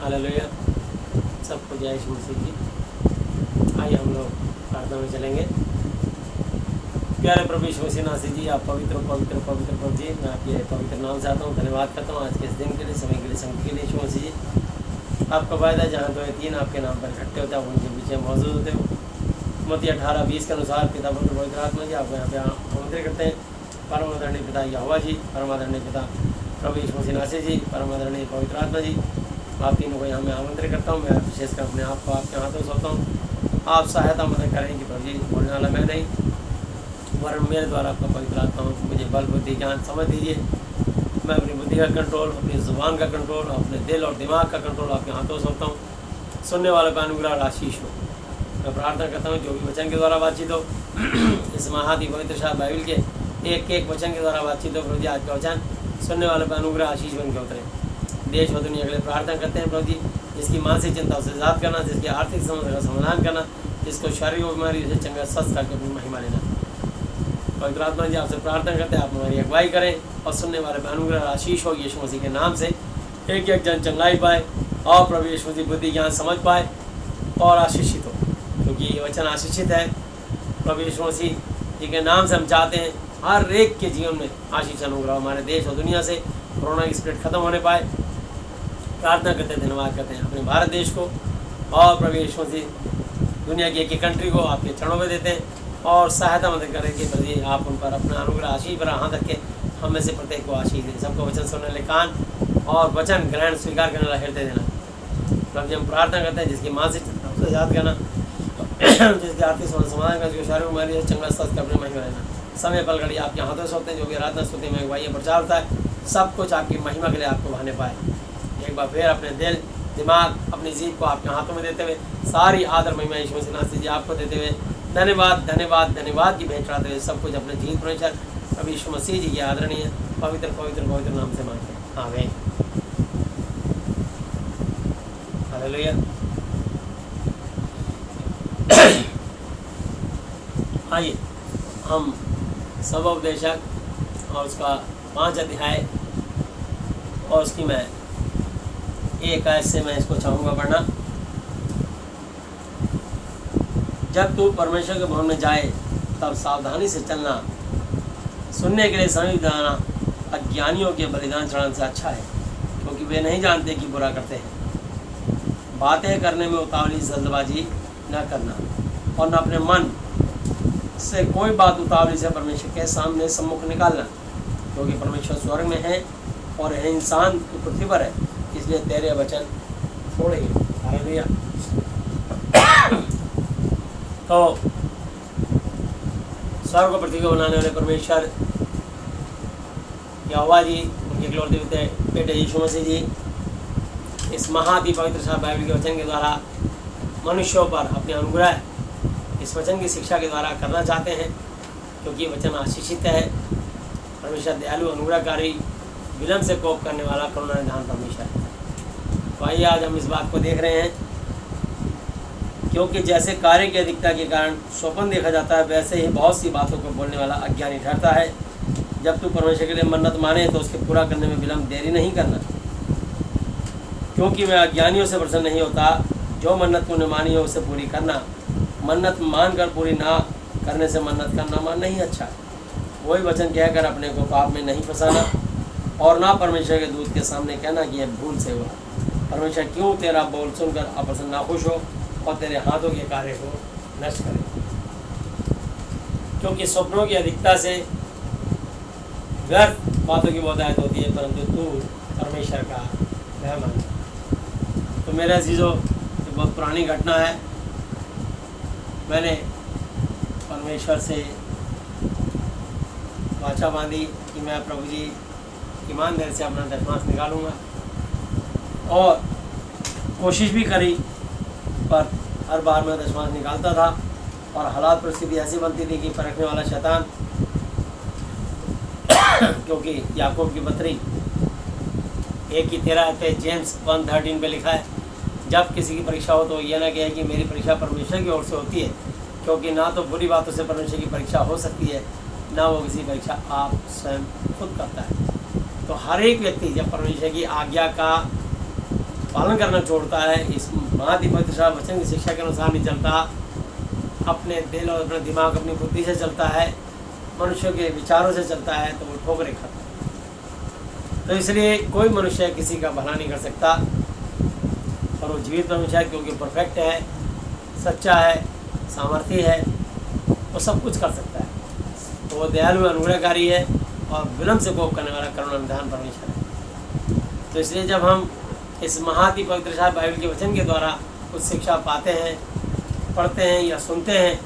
Hallelujah. सबको जय यीशु मसीह की। आइए हम लोग प्रार्थना में चलेंगे। प्यारे प्रभु यीशु मसीह नासिर जी, आप पवित्र पवित्र पवित्र प्रभु जी, मैं आपके पवित्र नाम से आता हूँ, धन्यवाद करता हूँ आज के इस दिन के लिए, समय के लिए, संगति के लिए। यीशु मसीह जी, आपका वायदा जहाँ 2 या 3 आपके नाम पर इकट्ठे होते हैं, उनके पीछे मौजूद होते हो। मत्ती 18:20 के अनुसार पिता पुत्र पवित्र आत्मा जी आपको यहाँ पे आमंत्रित करते हैं। परम आदरणीय पिता यहोवा जी, परम आदरणीय पिता प्रभु यीशु मसीह नासिर जी, परम आदरणीय पवित्र आत्मा जी, आप तीनों को यहाँ मैं आमंत्रित करता हूँ। मैं विशेषकर अपने आप को आपके हाथों सौंपता हूँ। आप सहायता मदद करें कि प्रभु जी, बोलने वाला मैं नहीं, वरन मेरे द्वारा आपका पवित्र आत्मा मुझे बल बुद्धि ज्ञान समझ दीजिए। मैं अपनी बुद्धि का कंट्रोल, अपनी ज़ुबान का कंट्रोल, अपने दिल और दिमाग का कंट्रोल आपके हाथों सौंपता हूँ। सुनने वालों का अनुग्रह और आशीष हो। मैं प्रार्थना करता हूँ जो भी वचन के द्वारा बातचीत हो, इस महादी पवित्र शाह बाइबल के एक एक वचन के द्वारा बातचीत हो। प्रभु जी, आज का वचन सुनने वालों का अनुग्रह आशीष बन के उतरे। देश और दुनिया के लिए प्रार्थना करते हैं प्रभु जी, जिसकी मानसिक चिंता से आज़ाद करना, जिसकी आर्थिक समस्या का समाधान करना, जिसको शारीरिक बीमारी से चंगा स्वस्थ करके अपनी महिमा लेना। पवित्र आत्मा जी, आपसे प्रार्थना करते हैं आप हमारी अगुवाई करें और सुनने वाले पर अनुग्रह आशीष हो। यीशु मसीह के नाम से एक एक जन चंगाई पाए और प्रभु यीशु मसीह बुद्धि ज्ञान समझ पाए और आशीषित हो, क्योंकि ये वचन आशीषित है। प्रभु यीशु मसीह जी के नाम से हम चाहते हैं हर एक के जीवन में आशीष अनुग्रह हमारे देश और दुनिया से कोरोना की स्प्रेड खत्म होने पाए। प्रार्थना करते हैं, धन्यवाद करते हैं अपने भारत देश को और प्रभु यीशु मसीह दुनिया की एक कंट्री को आपके चरणों में देते हैं और सहायता मदद करें कि प्रभु जी, आप उन पर अपना अनुग्रह आशीष पर हाथ रख के हम में से प्रत्येक को आशीष दें। सबको वचन सुनने वाले कान और वचन ग्रहण स्वीकार करने वाला हृदय देना। प्रभु जी, हम प्रार्थना करते हैं जिसकी मानसिक चिंता से याद करना, जिसकी आर्थिक समाधान का, जो शारीरिक बीमारी है चंगा स्वस्थ अपनी महिमा लेना। समय पल घड़ी आपके हाथों से होते हैं, जो भी आराधना स्तुति में अगुवाई प्रचार होता है, सब कुछ आपकी महिमा के लिए आपको बहाने पाए। एक बार फिर अपने दिल दिमाग अपनी जीभ को आपके हाथों में देते हुए सारी आदर महिमा यीशु मसीह नासिर जी आपको देते हुए धन्यवाद धन्यवाद धन्यवाद की भेंट चढ़ाते हुए सब कुछ अपने जीवित परमेश्वर प्रभु यीशु मसीह जी की आदरणीय पवित्र पवित्र पवित्र नाम से मांगते हैं, आमीन। हालेलुया। आइए हम सब उपदेशक और उसका 5 अध्याय और उसकी मैं एक आयत से मैं इसको चाहूँगा पढ़ना। जब तू परमेश्वर के भवन में जाए तब सावधानी से चलना, सुनने के लिए समीप जाना अज्ञानियों के बलिदान चढ़ाने से अच्छा है, क्योंकि वे नहीं जानते कि बुरा करते हैं। बातें करने में उतावली जल्दबाजी न करना और न अपने मन से कोई बात उतावली से परमेश्वर के सामने सम्मुख निकालना, क्योंकि परमेश्वर स्वर्ग में है और यह इंसान की पृथ्वी पर है, इसलिए तेरे वचन थोड़े ही। हालेलुया। तो स्वर्ग को पृथ्वी को बनाने वाले परमेश्वर यहोवा जी, उनके इकलौते बेटे यीशु मसीह जी इस महादी पवित्र शाह बाइबल के वचन के द्वारा मनुष्यों पर अपने अनुग्रह इस वचन की शिक्षा के द्वारा करना चाहते हैं, क्योंकि वचन आशीषित है। परमेश्वर दयालु अनुग्रहकारी विलम्ब से कोप करने वाला करुणा निधान परमेश्वर है। तो आइए आज हम इस बात को देख रहे हैं, क्योंकि जैसे कार्य की अधिकता के कारण स्वप्न देखा जाता है, वैसे ही बहुत सी बातों को बोलने वाला अज्ञानी ठहरता है। जब तू परमेश्वर के लिए मन्नत माने तो उसके पूरा करने में विलम्ब देरी नहीं करना, क्योंकि वह अज्ञानियों से प्रसन्न नहीं होता। जो मन्नत तूने मानी हो उसे पूरी करना। मन्नत मान कर पूरी ना करने से मन्नत करना मान नहीं अच्छा। वही वचन कहकर अपने को पाप में नहीं फंसाना और ना परमेश्वर के दूत के सामने कहना कि यह भूल से हुआ। परमेश्वर क्यों तेरा बोल सुनकर अप्रसन्न नाखुश हो और तेरे हाथों के कार्य को नष्ट करे, क्योंकि स्वप्नों की अधिकता से व्यर्थ बातों की बहुतायत होती है, परंतु तू परमेश्वर का भय मान। तो मेरे अजीज़ों, ये बहुत पुरानी घटना है। मैंने परमेश्वर से वाचा बांधी कि मैं प्रभु जी ईमानदारी से अपना दशमांश निकालूंगा, और कोशिश भी करी, पर हर बार मैं दशमांश निकालता था और हालात परिस्थिति ऐसी बनती थी कि परखने वाला शैतान, क्योंकि याकूब की पत्री 1:13 पे जेम्स 1:13 पे लिखा है, जब किसी की परीक्षा हो तो यह ना कहे कि मेरी परीक्षा परमेश्वर की ओर से होती है, क्योंकि ना तो बुरी बातों से परमेश्वर की परीक्षा हो सकती है, ना वो किसी परीक्षा आप स्वयं खुद करता है। तो हर एक व्यक्ति जब परमेश्वर की आज्ञा का पालन करना छोड़ता है, इस महाधिपति वचन की शिक्षा के अनुसार नहीं चलता, अपने दिल और अपने दिमाग अपनी बुद्धि से चलता है, मनुष्य के विचारों से चलता है, तो वो ठोकरें खाता है। तो इसलिए कोई मनुष्य किसी का भला नहीं कर सकता, और वो जीवित मनुष्य है क्योंकि परफेक्ट है, सच्चा है, सामर्थ्य है, वो सब कुछ कर सकता है। तो वो दयालु अनुग्रहकारी है और विलम्ब से कोप करने वाला करुणा निधान परमेश्वर है। तो इसलिए जब हम इस महाति पवित्र शास्त्र बाइबल के वचन के द्वारा कुछ शिक्षा पाते हैं, पढ़ते हैं या सुनते हैं,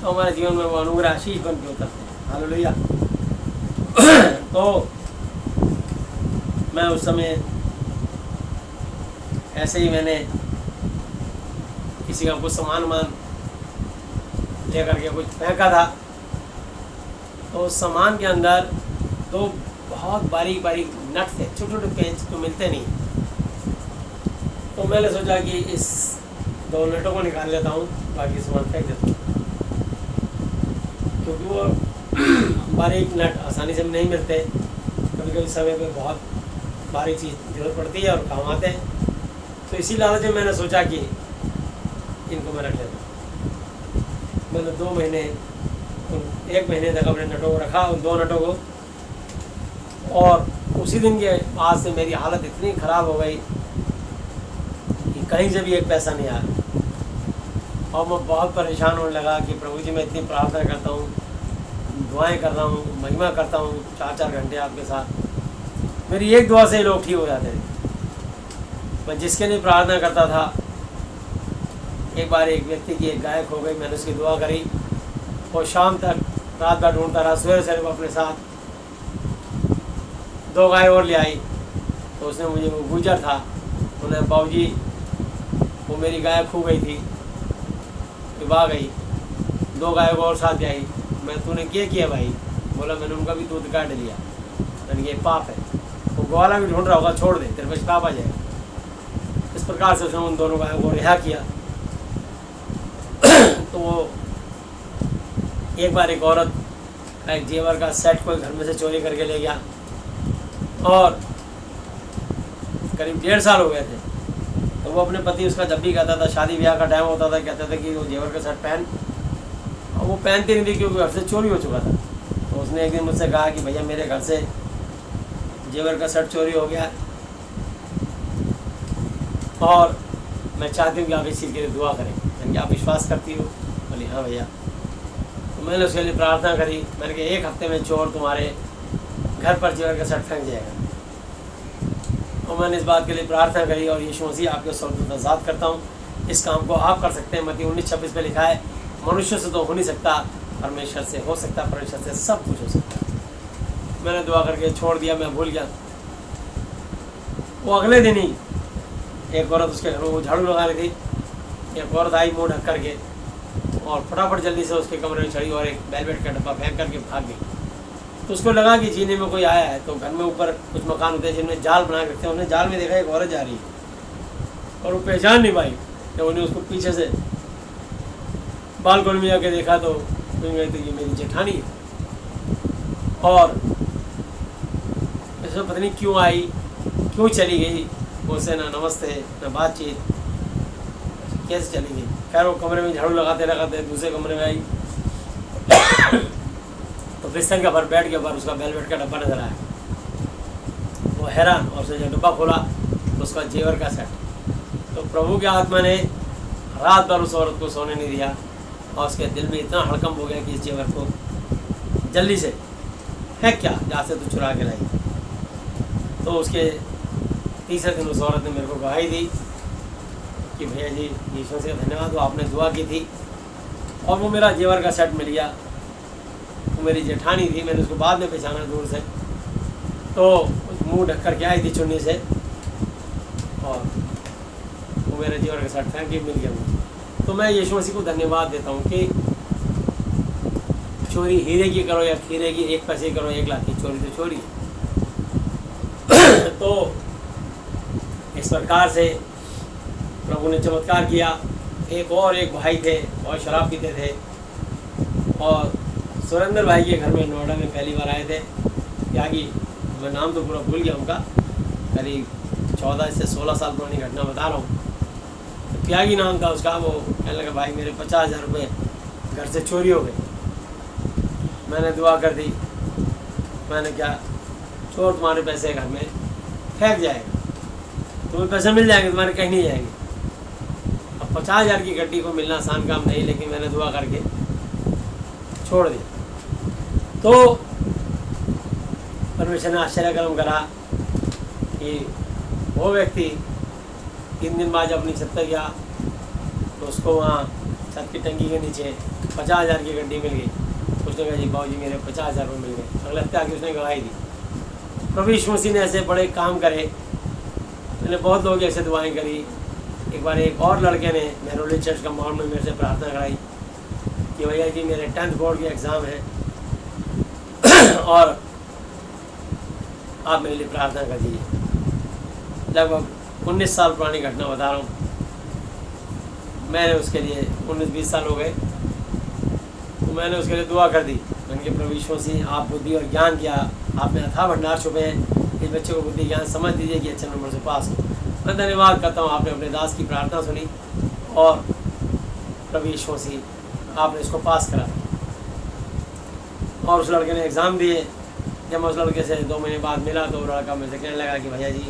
तो हमारे जीवन में वो अनुग्रह आशीष बन के उतरते हैं। हालेलुया। तो मैं उस समय ऐसे ही मैंने किसी का कुछ सामान लेकर के कुछ फेंका था, तो उस सामान के अंदर दो बहुत बारीक बारीक नट थे, छोटे छोटे पेंच तो मिलते नहीं। तो मैंने सोचा कि इस दो नटों को निकाल लेता हूँ, बाकी सामान फेंक देता हूँ, क्योंकि वो बारीक नट आसानी से नहीं मिलते। कभी कभी समय पे बहुत बारीक चीज़ जरूरत पड़ती है और काम आते हैं। तो इसी लालच में मैंने सोचा कि इनको मैं रख लेता हूँ। मैंने 2 महीने 1 महीने तक अपने नटों को रखा, उन 2 नटों को, और उसी दिन के बाद से मेरी हालत इतनी ख़राब हो गई कि कहीं से भी एक पैसा नहीं आया, और मैं बहुत परेशान होने लगा कि प्रभु जी मैं इतनी प्रार्थना करता हूँ, दुआएं कर रहा हूँ, महिमा करता हूँ 4-4 घंटे आपके साथ, मेरी एक दुआ से ही लोग ठीक हो जाते थे। मैं जिसके लिए प्रार्थना करता था, एक बार एक व्यक्ति की एक गाय खो गई, मैंने उसकी दुआ करी, और शाम तक रात भर ढूंढता रहा, सवेरे वो अपने साथ 2 गाय और ले आई। तो उसने मुझे, वो गुजर था, उन्हें बाबू जी वो मेरी गाय खो गई थी, विवाह गई, 2 गाय को और साथ आई। मैं तूने क्या किया भाई? बोला मैंने उनका भी दूध काट लिया। मैंने ये पाप है, वो ग्वाला भी ढूंढ रहा होगा, छोड़ दे, तेरे पास पाप आ जाएगा। इस प्रकार से उसने उन दोनों गायों को रिहा किया। तो वो एक बार एक औरत का एक जेवर का सेट कोई घर में से चोरी करके ले गया, और करीब 1.5 साल हो गए थे। तो वो अपने पति उसका जब भी कहता था, शादी ब्याह का टाइम होता था, कहता था कि वो जेवर का सेट पहन, और वो पहनती नहीं थी क्योंकि घर से चोरी हो चुका था। तो उसने एक दिन मुझसे कहा कि भैया मेरे घर से जेवर का सेट चोरी हो गया, और मैं चाहती हूँ कि आप इस चीज़ के लिए दुआ करें। मैंने कहा आप विश्वास करती हो? बोली हाँ भैया। तो मैंने उसके लिए प्रार्थना करी। मैंने कहा 1 हफ्ते में चोर तुम्हारे घर पर जेवर का सेट फेंक जाएगा। और मैंने इस बात के लिए प्रार्थना करी, और यीशु मसीह आपके स्वरूप आज़ाद करता हूँ, इस काम को आप कर सकते हैं। मत्ती 19:26 पे लिखा है, मनुष्य से तो हो नहीं सकता, परमेश्वर से हो सकता, परमेश्वर से सब कुछ हो सकता है। मैंने दुआ करके छोड़ दिया, मैं भूल गया। वो अगले दिन ही एक औरत उसके घर में वो झाड़ू लगा रही थी, एक औरत आई मुँह ढक करके, और फटाफट जल्दी से उसके कमरे में चढ़ी और एक वेलवेट का डब्बा फेंक करके भाग गई। तो उसको लगा कि जीने में कोई आया है। तो घर में ऊपर कुछ मकान होते हैं जिनमें जाल बना के रखते हैं, उन्हें जाल में देखा एक औरत जा रही है, और वो पहचान नहीं पाई। जब उन्हें उसको पीछे से बालकनी में जाके देखा तो ये मेरी जेठानी है। और इसमें पता नहीं क्यों आई, क्यों चली गई, उससे ना नमस्ते ना बातचीत, कैसे चली गई। खैर वो कमरे में झाड़ू लगाते लगाते दूसरे कमरे में आई, तो बिस्तर के ऊपर बेड के ऊपर उसका वेलवेट का डब्बा नजर आया। वो हैरान, और उसने जब डब्बा खोला तो उसका जेवर का सेट। तो प्रभु की आत्मा ने रात भर उस औरत को सोने नहीं दिया, और उसके दिल में इतना हड़कंप हो गया कि इस जेवर को जल्दी से है क्या जहाँ से तू चुरा के लाई। तो उसके तीसरे दिन उस औरत ने मेरे को गवाही दी कि भैया जी ईश्वर से धन्यवाद, वो आपने दुआ की थी और वो मेरा जेवर का सेट मिल गया। वो मेरी जेठानी थी, मैंने उसको बाद में पहचाना दूर से। तो मुंह ढक कर के आई थी चुन्नी से, और वो मेरे जेवर का सेट फेंक के मिल गया मुझे। तो मैं यीशु मसीह को धन्यवाद देता हूँ कि चोरी हीरे की करो या खीरे की, 1 पैसे की करो 1 लाख की, चोरी तो चोरी है। तो इस प्रकार से प्रभु ने चमत्कार किया। एक भाई थे और शराब पीते थे, और सुरेंद्र भाई के घर में नोएडा में पहली बार आए थे। त्यागी, मैं नाम तो पूरा भूल गया उनका, करीब 14 से 16 साल पुरानी घटना बता रहा हूँ। तो त्यागी नाम था उसका, वो कहने लगा भाई मेरे 50,000 रुपये घर से चोरी हो गए। मैंने दुआ कर दी, मैंने क्या, चोर तुम्हारे पैसे घर में फेंक जाएगा, तुम्हें पैसे मिल जाएंगे, तुम्हारे कहीं नहीं जाएंगे। अब 50,000 की गड्डी को मिलना आसान काम नहीं, लेकिन मैंने दुआ करके छोड़ दिया। तो परमेश्वर ने आश्चर्य कर्म करा कि वो व्यक्ति 3 दिन बाद जब अपनी छत पर गया तो उसको वहाँ छत की टंकी के नीचे 50,000 की गड्डी मिल गई। उसने कहा जी बाबूजी मेरे 50,000 रुपये मिल गए। अगले हफ्ते आके उसने गवाही दी। प्रभु यीशु मसीह ने ऐसे बड़े काम करे, मैंने बहुत लोग ऐसे दुआएं करी। एक बार एक और लड़के ने मेरोली चर्च का मॉल में मेरे से प्रार्थना कराई कि भैया जी मेरे 10th बोर्ड के एग्ज़ाम है और आप मेरे लिए प्रार्थना कर दीजिए। लगभग 19 साल पुरानी घटना बता रहा हूँ। मैंने उसके लिए 19-20 साल हो गए, तो मैंने उसके लिए दुआ कर दी। मैंने कहा प्रभु यीशु मसीह आप बुद्धि और ज्ञान किया, आप में अथाह भंडार छुपे हैं, इस बच्चे को बुद्धि ज्ञान समझ दीजिए कि अच्छे नंबर से पास हो। मैं धन्यवाद करता हूँ, आपने अपने दास की प्रार्थना सुनी और प्रभु यीशु मसीह आपने इसको पास करा। और उस लड़के ने एग्ज़ाम दिए। जब मैं उस लड़के से 2 महीने बाद मिला तो वो लड़का मुझसे कहने लगा कि भैया जी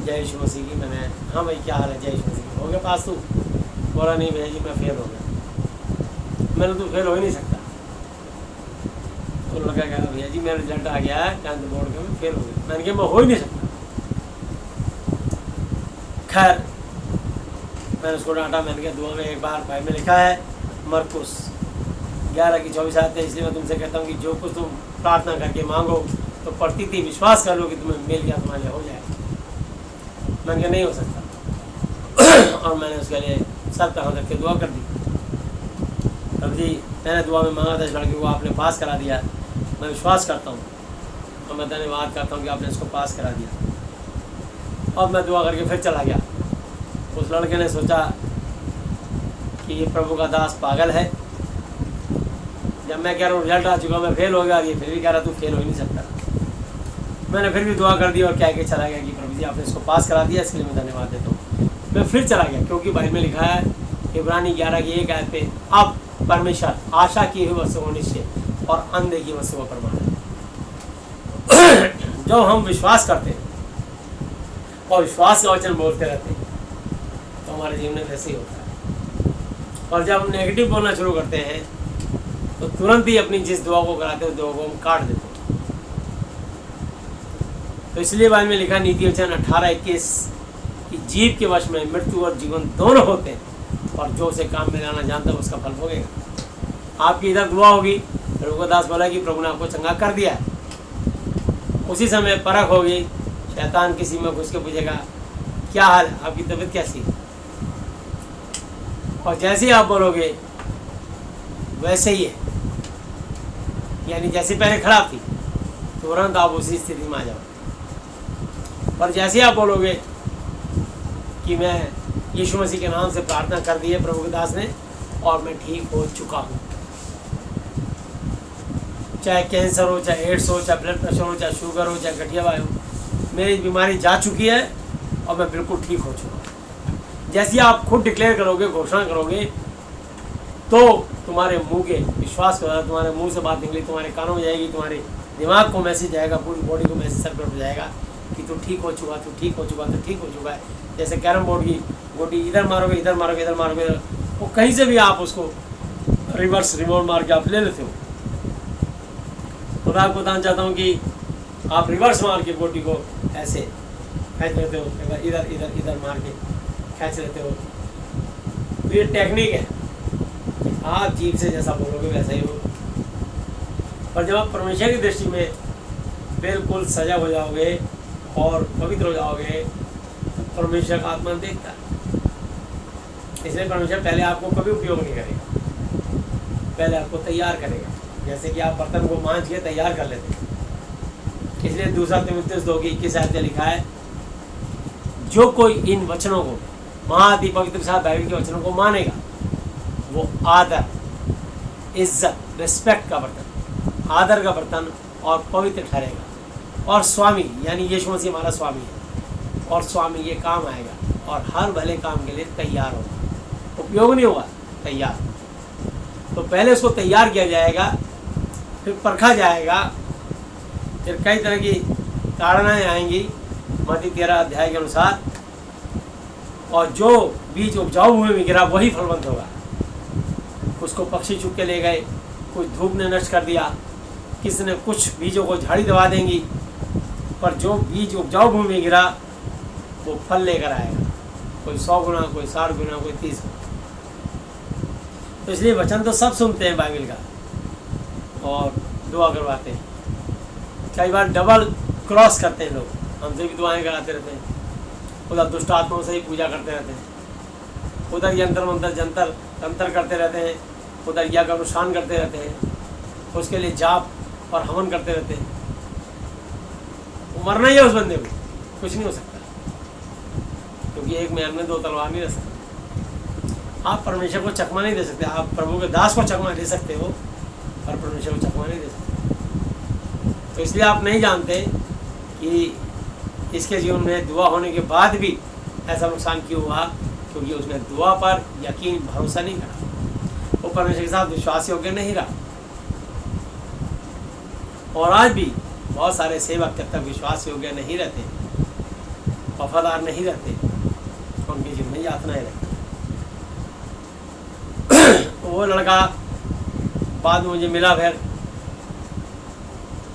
जय यीशु मसीह की। मैंने हाँ भाई क्या हाल है, जय यीशु मसीह की, हो गया पास तू? बोला नहीं भैया जी मैं फेल हो गया। मैंने तू फेल हो ही नहीं सकता। तो लड़का कह रहा भैया जी मेरा रिजल्ट आ गया है 10th बोर्ड का, मैं फेल हो गया। मैंने कहा मैं हो ही नहीं सकता। खैर मैंने उसको डांटा। मैंने कहा दुआ में एक बार भाई में लिखा है मरकुस 11:24 आते हैं, इसलिए मैं तुमसे कहता हूँ कि जो कुछ तुम प्रार्थना करके मांगो तो प्रतीति विश्वास कर लो कि तुम्हें मिल गया, तुम्हारे हो जाएगा। मैंने कहा नहीं हो सकता और मैंने उसके लिए सर पे हाथ रख के दुआ कर दी। अब जी मैंने दुआ में मांगा था इस लड़के को, आपने पास करा दिया। मैं विश्वास करता हूँ और मैं धन्यवाद करता हूँ कि आपने इसको पास करा दिया। और मैं दुआ करके फिर चला गया। उस लड़के ने सोचा कि ये प्रभु का दास पागल है। जब मैं कह रहा हूँ रिजल्ट आ चुका, मैं फेल हो गया, ये फिर भी कह रहा तू फेल हो ही नहीं सकता। मैंने फिर भी दुआ कर दी और कह के चला गया कि प्रभु जी आपने इसको पास करा दिया, इसके लिए मैं धन्यवाद देता हूँ। मैं फिर चला गया क्योंकि बाइबल में लिखा है इब्रानी 11:1 आयत पे, अब परमेश्वर आशा की हुई वस्तु को निश्चय और अनदेखी वस्तु को प्रमाण है। जो हम विश्वास करते हैं और विश्वास का वचन बोलते रहते हैं तो हमारे जीवन में वैसे ही होता है। और जब हम नेगेटिव बोलना शुरू करते हैं तो तुरंत ही अपनी जिस दुआ को कराते हैं दुआ को हम काट देते हैं। तो इसलिए बाइबल में लिखा नीति वचन 18:21 कि जीव के वश में मृत्यु और जीवन दोनों होते हैं और जो उसे काम में लाना जानता है उसका फल भोगेगा। आपकी इधर दुआ होगी, प्रभु दास बोला कि प्रभु ने आपको चंगा कर दिया, उसी समय परख होगी, शैतान किसी में घुस के पूछेगा क्या हाल है, आपकी तबीयत कैसी है, और जैसे ही आप बोलोगे वैसे ही है, यानी जैसे पहले खराब थी तुरंत आप उसी स्थिति में आ जाओ। पर जैसे ही आप बोलोगे कि मैं यीशु मसीह के नाम से प्रार्थना कर दी है प्रभु के दास ने और मैं ठीक हो चुका हूँ, चाहे कैंसर हो, चाहे एड्स हो, चाहे ब्लड प्रेशर हो, चाहे शुगर हो, चाहे गठिया वायु हो, मेरी बीमारी जा चुकी है और मैं बिल्कुल ठीक हो चुका हूँ। जैसे आप खुद डिक्लेयर करोगे, घोषणा करोगे, तो तुम्हारे मुंह के विश्वास के द्वारा तुम्हारे मुंह से बात निकली, तुम्हारे कानों में जाएगी, तुम्हारे दिमाग को मैसेज जाएगा, पूरी बॉडी को मैसेज सर्कुलेट हो जाएगा कि तू ठीक हो चुका, तू ठीक हो चुका, तू ठीक हो चुका है। जैसे कैरम बोर्ड की गोटी इधर मारोगे, इधर मारोगे, इधर मारोगे, वो कहीं से भी आप उसको रिवर्स रिवॉल्व मार के आप ले लेते हो। तो मैं आपको बताना चाहता हूँ कि आप रिवर्स मार के गोटी को ऐसे खींच लेते हो, इधर इधर इधर मार के खींच लेते हो। तो ये टेक्निक है, आप जीभ से जैसा बोलोगे वैसा ही हो। पर जब आप परमेश्वर की दृष्टि में बिल्कुल सजा हो जाओगे और पवित्र हो जाओगे तो परमेश्वर का आत्मा देखता है। इसलिए परमेश्वर पहले आपको कभी उपयोग नहीं करेगा, पहले आपको तैयार करेगा। जैसे कि आप बर्तन को मांझ के तैयार कर लेते हैं, इसलिए 2 तीमुथियुस 2:21 आयत में लिखा है, जो कोई इन वचनों को, महाअति पवित्र साहब बाइबल के वचनों को मानेगा वो आदर, इज्जत, रिस्पेक्ट का बर्तन, आदर का बर्तन और पवित्र ठहरेगा। और स्वामी यानी यीशु मसीह हमारा स्वामी है और स्वामी ये काम आएगा और हर भले काम के लिए तैयार होगा, उपयोग नहीं होगा, तैयार। तो पहले उसको तैयार किया जाएगा, फिर परखा जाएगा, फिर कई तरह की ताड़नाएँ आएंगी मत्ती 13 अध्याय के अनुसार, और जो बीज उपजाऊ भूमि में गिरा वही फलवंत होगा। उसको पक्षी चुग के ले गए, कुछ धूप ने नष्ट कर दिया, किसी ने कुछ बीजों को झाड़ी दबा देंगी, पर जो बीज उपजाऊ भूमि में गिरा वो फल लेकर आएगा, कोई 100 गुना, कोई 60 गुना, कोई 30 गुना। तो इसलिए वचन तो सब सुनते हैं बाइबल का और दुआ करवाते हैं। कई बार डबल क्रॉस करते हैं लोग, हमसे भी दुआएं कराते रहते हैं, उधर दुष्ट आत्माओं से ही पूजा करते रहते हैं, उधर यंत्र मंत्र जंतर तंत्र करते रहते हैं, उधर यज्ञ का अनुष्ठान करते रहते हैं, उसके लिए जाप और हवन करते रहते हैं। वो मरना ही है उस बंदे को, कुछ नहीं हो सकता, क्योंकि एक मैन में 2 तलवार नहीं रह सकते। आप परमेश्वर को चकमा नहीं दे सकते, आप प्रभु के दास को चकमा दे सकते हो, पर परमेश्वर को चकमा नहीं दे सकते। तो इसलिए आप नहीं जानते कि इसके जीवन में दुआ होने के बाद भी ऐसा नुकसान क्यों हुआ, क्योंकि उसने दुआ पर यकीन भरोसा नहीं करा, वो परमेश्वर के साथ विश्वास योग्य नहीं रहा। और आज भी बहुत सारे सेवक जब तक विश्वास योग्य नहीं रहते, वफादार नहीं रहते, उनके जीवन में यातनाएं रहती। वो लड़का बाद में मुझे मिला, फिर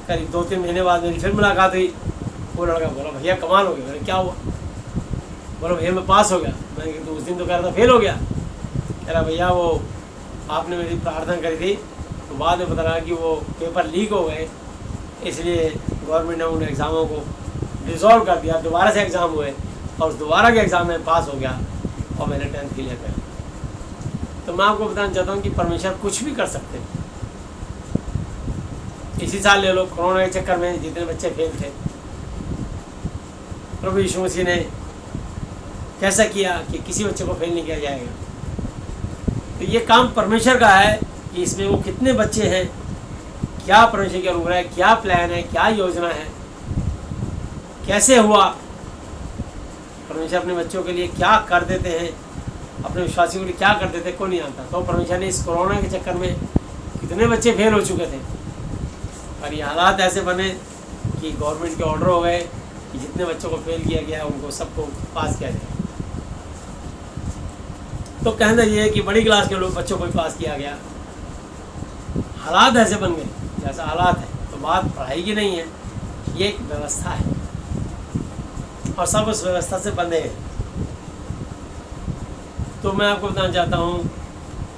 करीब 2-3 महीने बाद मेरी फिर मुलाकात हुई। वो लड़का बोला भैया कमाल हो गया। मैंने क्या हुआ? बोला भैया मैं पास हो गया। मैंने कहा तो उस दिन तो कह रहा था फेल हो गया। कह रहा भैया वो आपने मेरी प्रार्थना करी थी, तो बाद में पता लगा कि वो पेपर लीक हो गए, इसलिए गवर्नमेंट ने उन एग्ज़ामों को डिज़ोल्व कर दिया, दोबारा से एग्ज़ाम हुए और उस दोबारा के एग्ज़ाम में पास हो गया और मैंने 10th क्लियर कर लिया। तो मैं आपको बताना चाहता हूँ कि परमेश्वर कुछ भी कर सकते हैं। इसी साल ले लो, कोरोना के चक्कर में जितने बच्चे फेल थे, प्रभु यीशु मसीह ने कैसा किया कि किसी बच्चे को फेल नहीं किया जाएगा। तो ये काम परमेश्वर का है कि इसमें वो कितने बच्चे हैं, क्या परमेश्वर की अनुग्रह है, क्या प्लान है, क्या योजना है, कैसे हुआ, परमेश्वर अपने बच्चों के लिए क्या कर देते हैं, अपने विश्वासियों के लिए क्या कर देते हैं, कोई नहीं जानता। तो परमेश्वर ने इस कोरोना के चक्कर में कितने बच्चे फेल हो चुके थे, और ये हालात ऐसे बने कि गवर्नमेंट के ऑर्डर हो गए कि जितने बच्चों को फेल किया गया उनको सबको पास किया जाए। तो कहना ये है कि बड़ी क्लास के लोग बच्चों को भी पास किया गया। हालात ऐसे बन गए जैसा हालात है, तो बात पढ़ाई की नहीं है, ये एक व्यवस्था है और सब उस व्यवस्था से बंधे हैं। तो मैं आपको बताना चाहता हूँ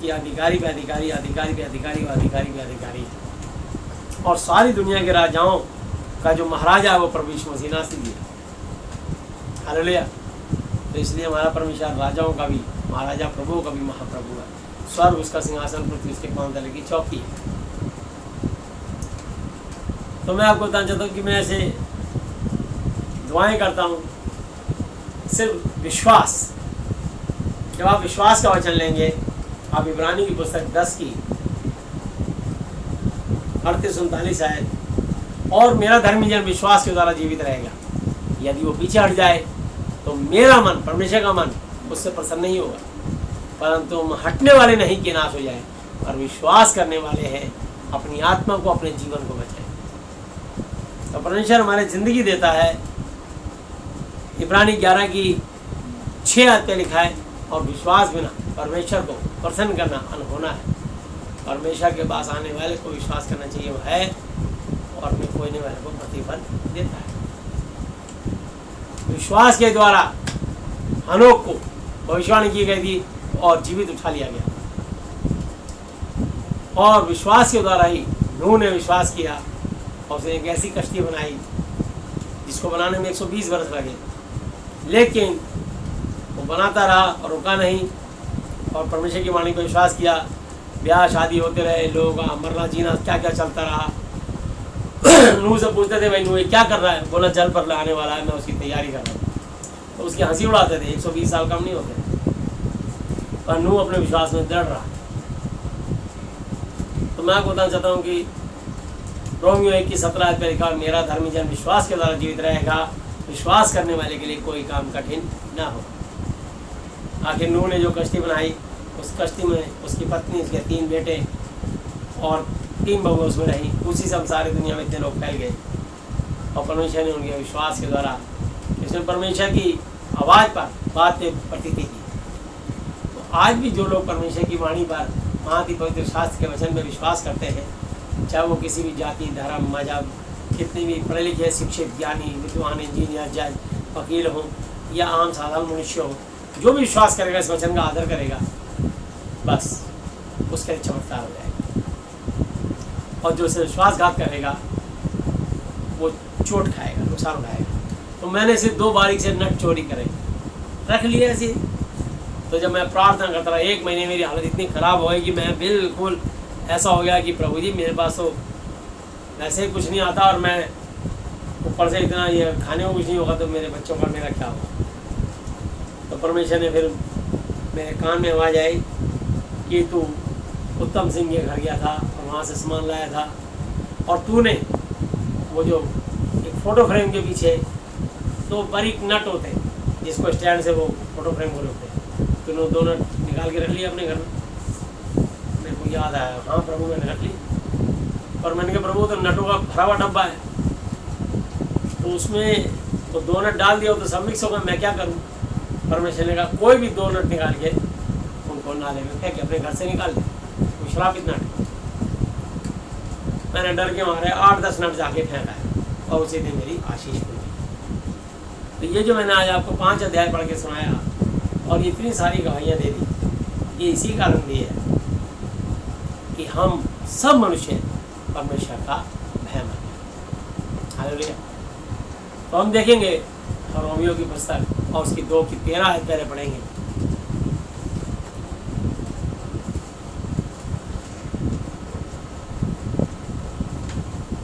कि अधिकारी पे अधिकारी, अधिकारी पे अधिकारी, अधिकारी पे अधिकारी है, और सारी दुनिया के राजाओं का जो महाराजा है वो प्रभु यीशु मसीह नासरी है। हालेलुया। तो इसलिए हमारा परमेश्वर राजाओं का भी महाराजा, प्रभुओं का भी महाप्रभु है। स्वर्ग उसका सिंहासन, पृथ्वी उसके पांव तले की चौकी है। तो मैं आपको बताना चाहता हूँ कि मैं ऐसे दुआएं करता हूँ, सिर्फ विश्वास। जब आप विश्वास का वचन लेंगे, आप इब्रानी की पुस्तक 10 की 38-39 आयत, और मेरा धर्मी जन विश्वास के द्वारा जीवित रहेगा, यदि वो पीछे हट जाए तो मेरा मन, परमेश्वर का मन उससे प्रसन्न नहीं होगा, परंतु हम हटने वाले नहीं कि नाश हो जाए, और विश्वास करने वाले हैं अपनी आत्मा को, अपने जीवन को बचाए। तो परमेश्वर हमारे ज़िंदगी देता है। इब्रानी 11 की 6 आयत पे लिखा है, और विश्वास बिना परमेश्वर को प्रसन्न करना अनहोना है। परमेश्वर के पास आने वाले को विश्वास करना चाहिए, वो है, और अपने खोने वाले को प्रतिफल देता है। विश्वास के द्वारा हनोक को भविष्यवाणी की गई थी और जीवित उठा लिया गया, और विश्वास के द्वारा ही नूह ने विश्वास किया और उसने एक ऐसी कश्ती बनाई जिसको बनाने में 120 वर्ष लगे, लेकिन वो बनाता रहा और रुका नहीं, और परमेश्वर की वाणी को विश्वास किया। ब्याह शादी होते रहे, लोगों का मरना जीना क्या क्या चलता रहा। नूह से पूछते थे भाई नूह क्या कर रहा है, बोला जल पर आने वाला है, मैं उसकी तैयारी कर रहा हूँ। तो उसकी हंसी उड़ाते थे, 120 साल कम नहीं होते, पर नूह अपने विश्वास में दृढ़ रहा। तो मैं आपको बताना चाहता हूँ कि रोमियो 1 की 17 पे लिखा, मेरा धर्मी जन विश्वास के द्वारा जीवित रहेगा, विश्वास करने वाले के लिए कोई काम कठिन ना हो। आखिर नूह ने जो कश्ती बनाई, उस कश्ती में उसकी पत्नी, उसके 3 बेटे और 3 बहुएं उसमें रही। उसी से हम सारी दुनिया में इतने लोग फैल गए। और परमेश्वर ने उनके विश्वास के द्वारा, इसने परमेश्वर की आवाज़ पर बातें प्रतीति की। तो आज भी जो लोग परमेश्वर की वाणी पर, महाति पवित्र शास्त्र के वचन में विश्वास करते हैं, चाहे वो किसी भी जाति, धर्म, मजहब, कितने भी पढ़े लिखे, शिक्षित, ज्ञानी, विद्वान, इंजीनियर, जज, वकील हो या आम साधारण मनुष्य हो, जो भी विश्वास करेगा, इस वचन का आदर करेगा, बस उसके लिए चमत्कार हो जाएगा। और जो इसे विश्वासघात करेगा वो चोट खाएगा, नुकसान उठाएगा। तो मैंने सिर्फ 2 बारीक से नट चोरी करे रख लिए ऐसे। तो जब मैं प्रार्थना करता रहा, 1 महीने मेरी हालत इतनी ख़राब हो गई कि मैं बिल्कुल ऐसा हो गया कि प्रभु जी मेरे पास तो वैसे ही कुछ नहीं आता, और मैं ऊपर से इतना ये खाने को कुछ नहीं होगा, तो मेरे बच्चों का मेरा क्या होगा। तो परमेश्वर ने फिर मेरे कान में आवाज़ आई कि तू उत्तम सिंह के घर गया था और वहाँ से सामान लाया था, और तूने वो जो एक फ़ोटो फ्रेम के पीछे 2 बारीक नट होते हैं जिसको स्टैंड से वो फ़ोटो फ्रेम को रोकते हैं, तूने 2 नट निकाल के रख लिए अपने घर में। मेरे को याद आया, हाँ प्रभु मैंने रख ली। और मैंने कहा प्रभु तो नटों का भरा हुआ डब्बा है, तो उसमें तो 2 नट डाल दिया तो सब मिक्स होगा, मैं क्या करूँ। परमेश्वर ने कहा कोई भी 2 नट निकाल के उनको नाले में फेंक के अपने घर से निकाल दे, वो श्रापित नट। मैंने डर के मारे 8-10 नट जाके फेंका है, और उसी दिन मेरी आशीष हुई। तो ये जो मैंने आज आपको 5 अध्याय पढ़ के सुनाया और इतनी सारी गवाहियाँ दे दी, ये इसी कारण दी है कि हम सब मनुष्य परमेश्वर का भय माने। हालेलुया। तो हम देखेंगे रोमियो की पुस्तक और उसकी 2 की 13 पहले पढ़ेंगे।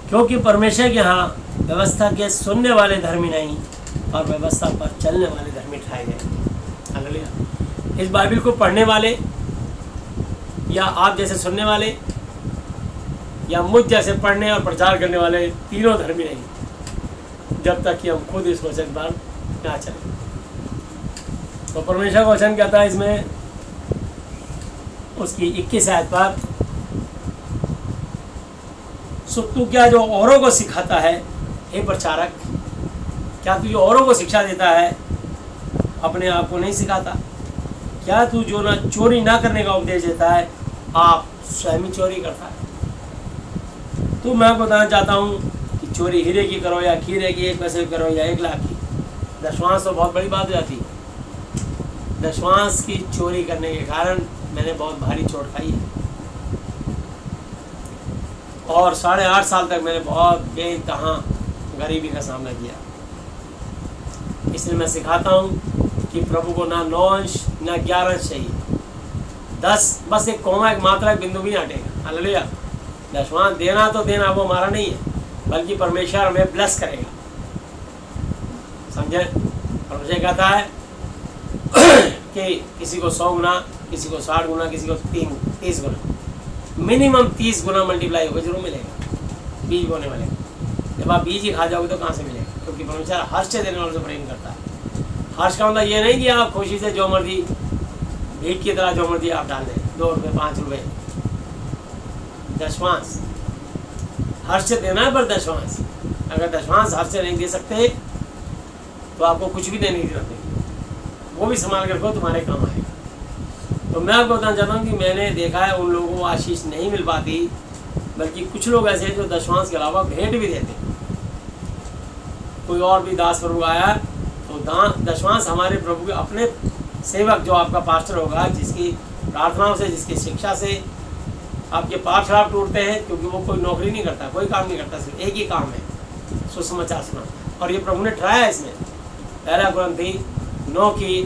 क्योंकि परमेश्वर के यहाँ व्यवस्था के सुनने वाले धर्मी नहीं, और व्यवस्था पर चलने वाले धर्मी ठहराए गए। हालेलुया। इस बाइबल को पढ़ने वाले या आप जैसे सुनने वाले या मुझ जैसे पढ़ने और प्रचार करने वाले तीनों धर्मी नहीं, जब तक कि हम खुद इस वचन पर ना चलें। तो परमेश्वर का वचन कहता है इसमें उसकी 21 आयत पर, सो तू क्या जो औरों को सिखाता है, हे प्रचारक, क्या तू जो औरों को शिक्षा देता है अपने आप को नहीं सिखाता? क्या तू जो ना चोरी ना करने का उपदेश देता है, आप स्वयं ही चोरी करता है? तो मैं आपको बताना चाहता हूँ कि चोरी हीरे की करो या खीरे की 1 पैसे की करो या 1 लाख की, दशमांश तो बहुत बड़ी बात हो जाती है। दशमांश की चोरी करने के कारण मैंने बहुत भारी चोट खाई है, और 8.5 साल तक मैंने बहुत बेतहा गरीबी का सामना किया। इसलिए मैं सिखाता हूँ कि प्रभु को ना 9 अंश ना 11 अंश चाहिए, 10 बस एक कोमा, एक मात्रा, एक बिंदु भी नहीं हटेगा। हालेलुया। दशमांश देना तो देना, वो हमारा नहीं है, बल्कि परमेश्वर हमें ब्लेस करेगा। समझे? परमेश्वर कहता है कि किसी को 100 गुना, किसी को 60 गुना, किसी को 30 गुना, मिनिमम 30 गुना मल्टीप्लाई होकर जरूर मिलेगा बीज बोने वाले। जब आप बीज ही खा जाओगे तो कहाँ से मिलेगा? क्योंकि परमेश्वर हर्ष से देने वालों से प्रेम करता है। हर्ष का मतलब ये नहीं कि आप खुशी से जो मर्जी भीख की तरह जो मर्जी आप डाल दें, 2 रुपये 5 रुपये, दशमांश हर्ष से देना है। पर दशमांश, अगर दशमांश हर्ष से नहीं दे सकते तो आपको कुछ भी देने की जरूरत नहीं, वो भी संभाल कर रखो, तुम्हारे काम आएगा। तो मैं आपको बताना चाहता हूँ कि मैंने देखा है उन लोगों को आशीष नहीं मिल पाती, बल्कि कुछ लोग ऐसे हैं जो दशमांश के अलावा भेंट भी देते। कोई और भी दास प्रभु आया तो दशमांश हमारे प्रभु के अपने सेवक, जो आपका पास्टर होगा, जिसकी प्रार्थनाओं से, जिसकी शिक्षा से आपके पाप शराब टूटते हैं, क्योंकि वो कोई नौकरी नहीं करता, कोई काम नहीं करता, सिर्फ एक ही काम है, सुसमाचार सुनाना। और ये प्रभु ने ट्राया है इसमें। 1 कुरिन्थी 9 की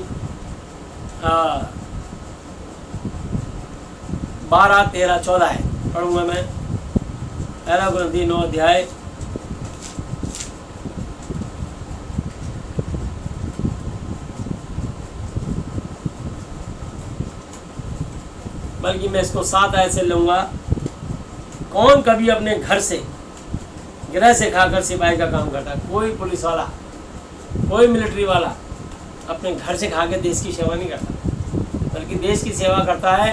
12, 13, 14 है, पढ़ूंगा मैं। 1 कुरिन्थी 9 अध्याय 'बल्कि मैं इसको 7 आयत से लूँगा। कौन कभी अपने घर से गृह से खाकर सिपाही का काम करता है? कोई पुलिस वाला कोई मिलिट्री वाला अपने घर से खा के देश की सेवा नहीं करता, बल्कि देश की सेवा करता है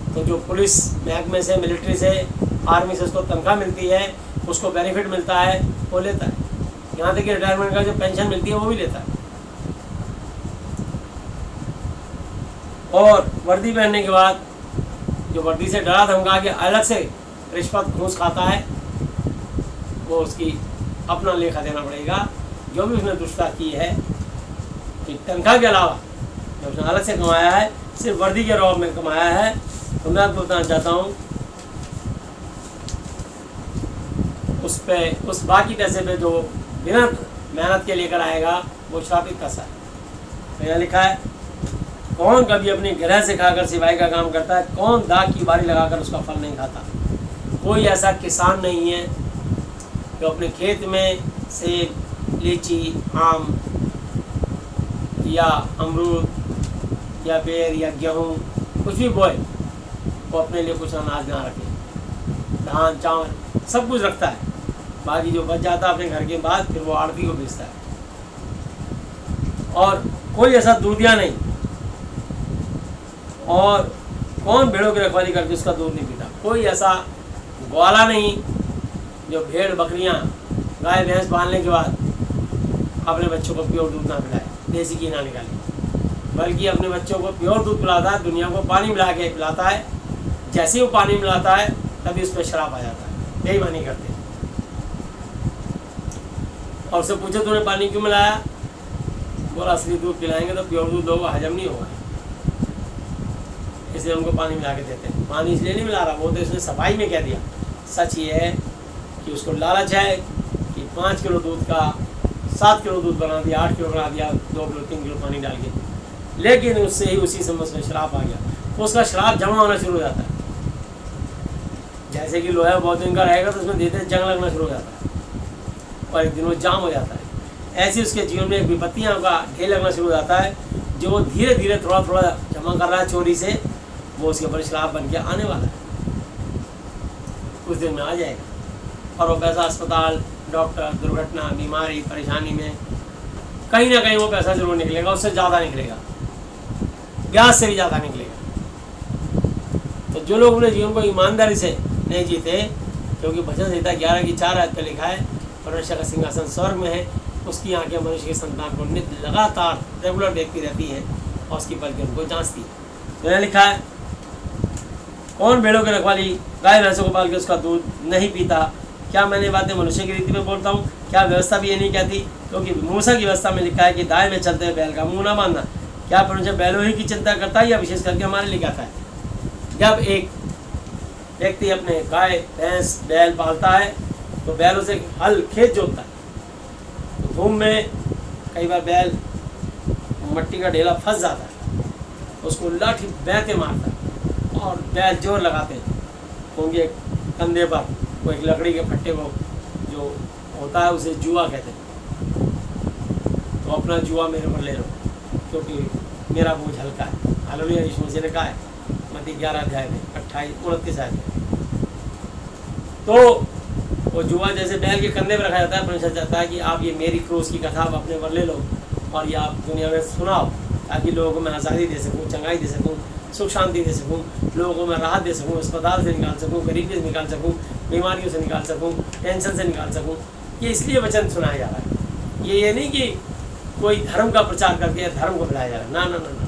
तो जो पुलिस महकमे से, मिलिट्री से, आर्मी से उसको तनख्वाह मिलती है, उसको बेनिफिट मिलता है, वो लेता है। यहाँ तक कि रिटायरमेंट का जो पेंशन मिलती है वो भी लेता है। और वर्दी पहनने के बाद जो वर्दी से डरा धमका के अलग से रिश्वत घूस खाता है, वो उसकी अपना लेखा देना पड़ेगा। जो भी उसने दुष्टता की है कि तनख्वाह के अलावा जो उसने अलग से कमाया है, सिर्फ वर्दी के रौब में कमाया है, तो मैं आपको बताना चाहता हूँ उस बाकी पैसे पे जो बिना मेहनत के लेकर आएगा वो श्रापित पैसा है। तो यहाँ लिखा है, कौन कभी अपनी ग्रह से खाकर सिवाय का काम करता है, कौन दाग की बारी लगाकर उसका फल नहीं खाता। कोई ऐसा किसान नहीं है जो अपने खेत में सेब, लीची, आम या अमरूद या बेर या गेहूँ कुछ भी बोए, वो अपने लिए कुछ अनाज ना रखे। धान, चावल सब कुछ रखता है, बाकी जो बच जाता है अपने घर के बाद फिर वो आड़ती को बेचता है। और कोई ऐसा दूधिया नहीं, और कौन भेड़ों की रखवाली करके उसका दूध नहीं पीता। कोई ऐसा ग्वाला नहीं जो भेड़, बकरियां, गाय, भैंस पालने के बाद अपने बच्चों को प्योर दूध ना पिलाए, देसी घी ना निकाले, बल्कि अपने बच्चों को प्योर दूध पिलाता है, दुनिया को पानी मिला के पिलाता है। जैसे ही वो पानी मिलाता है तभी उस पर शराब आ जाता है, बेईमानी करते हैं। और उससे पूछे तूने पानी क्यों मिलाया, बोला असली दूध पिलाएंगे तो प्योर दूध होगा, हजम नहीं होगा, इसलिए उनको पानी मिला के देते हैं। पानी इसलिए नहीं मिला रहा, वो तो इसने सफाई में कह दिया। सच ये है कि उसको लालच है कि 5 किलो दूध का 7 किलो दूध बना दिया, 8 किलो बना दिया, 2 किलो 3 किलो पानी डाल के, लेकिन उससे ही उसी समय उसमें शराब आ गया, तो उसका शराब जमा होना शुरू हो जाता है। जैसे कि लोहा बहुत दिन का रहेगा तो उसमें धीरे जंग लगना शुरू हो जाता है और एक दिन वो जाम हो जाता है। ऐसे उसके जीवन में विपत्तियाँ का ढेर लगना शुरू हो जाता है, जो वो धीरे धीरे थोड़ा थोड़ा जमा कर रहा है चोरी से, वो उसके ऊपर शराब बन के आने वाला है, कुछ दिन में आ जाएगा। और वो पैसा अस्पताल, डॉक्टर, दुर्घटना, बीमारी, परेशानी में कहीं ना कहीं वो पैसा जरूर निकलेगा, उससे ज़्यादा निकलेगा, ब्याज से भी ज़्यादा निकलेगा। तो जो लोग अपने जीवन को ईमानदारी से नहीं जीते, क्योंकि भजन संहिता 11 की 4 आयत पर लिखा है, परमेश्वर का सिंहासन स्वर्ग में है, उसकी आंखें मनुष्य के संतान को नित्य लगातार रेगुलर देखती रहती हैं और उसकी पलकें उनको जांचती है। तो यहाँ लिखा है, कौन भेड़ों की रखवाली गाय भैंसों को पाल के उसका दूध नहीं पीता। क्या मैंने बातें मनुष्य की रीति में बोलता हूँ, क्या व्यवस्था भी ये नहीं कहती? क्योंकि मूसा की व्यवस्था में लिखा है कि दाएं में चलते हुए बैल का मुँह ना बांधना। क्या परमेश्वर बैलों ही की चिंता करता है या विशेष करके हमारे लिए कहता है? जब एक व्यक्ति अपने गाय, भैंस, बैल पालता है तो बैलों से हल खेत जोतता है, तो धूम में कई बार बैल मट्टी का ढेला फंस जाता है, उसको लाठी बैठे मारता है और बैल जोर लगाते हैं उनके कंधे पर, वो एक लकड़ी के फट्टे को जो होता है उसे जुआ कहते हैं। तो अपना जुआ मेरे पर ले लो क्योंकि मेरा बोझ हल्का है। हालेलुया, यीशु मसीह ने कहा है मत्ती 11 अध्याय में 28-29 आयत में। तो वो जुआ जैसे बैल के कंधे पर रखा जाता है, परमेश्वर चाहता है कि आप ये मेरी क्रूस की कथा आप अपने पर ले लो और ये आप दुनिया में सुनाओ, ताकि लोगों को मैं आज़ादी दे सकूँ, चंगाई दे सकूँ, सुख शांति दे सकूँ, लोगों को मैं राहत दे सकूँ, अस्पताल से निकाल सकूँ, गरीबी से निकाल सकूँ, बीमारियों से निकाल सकूँ, टेंशन से निकाल सकूँ। ये इसलिए वचन सुनाया जा रहा है। ये नहीं कि कोई धर्म का प्रचार करके धर्म को फैलाया जा रहा है, ना ना ना ना।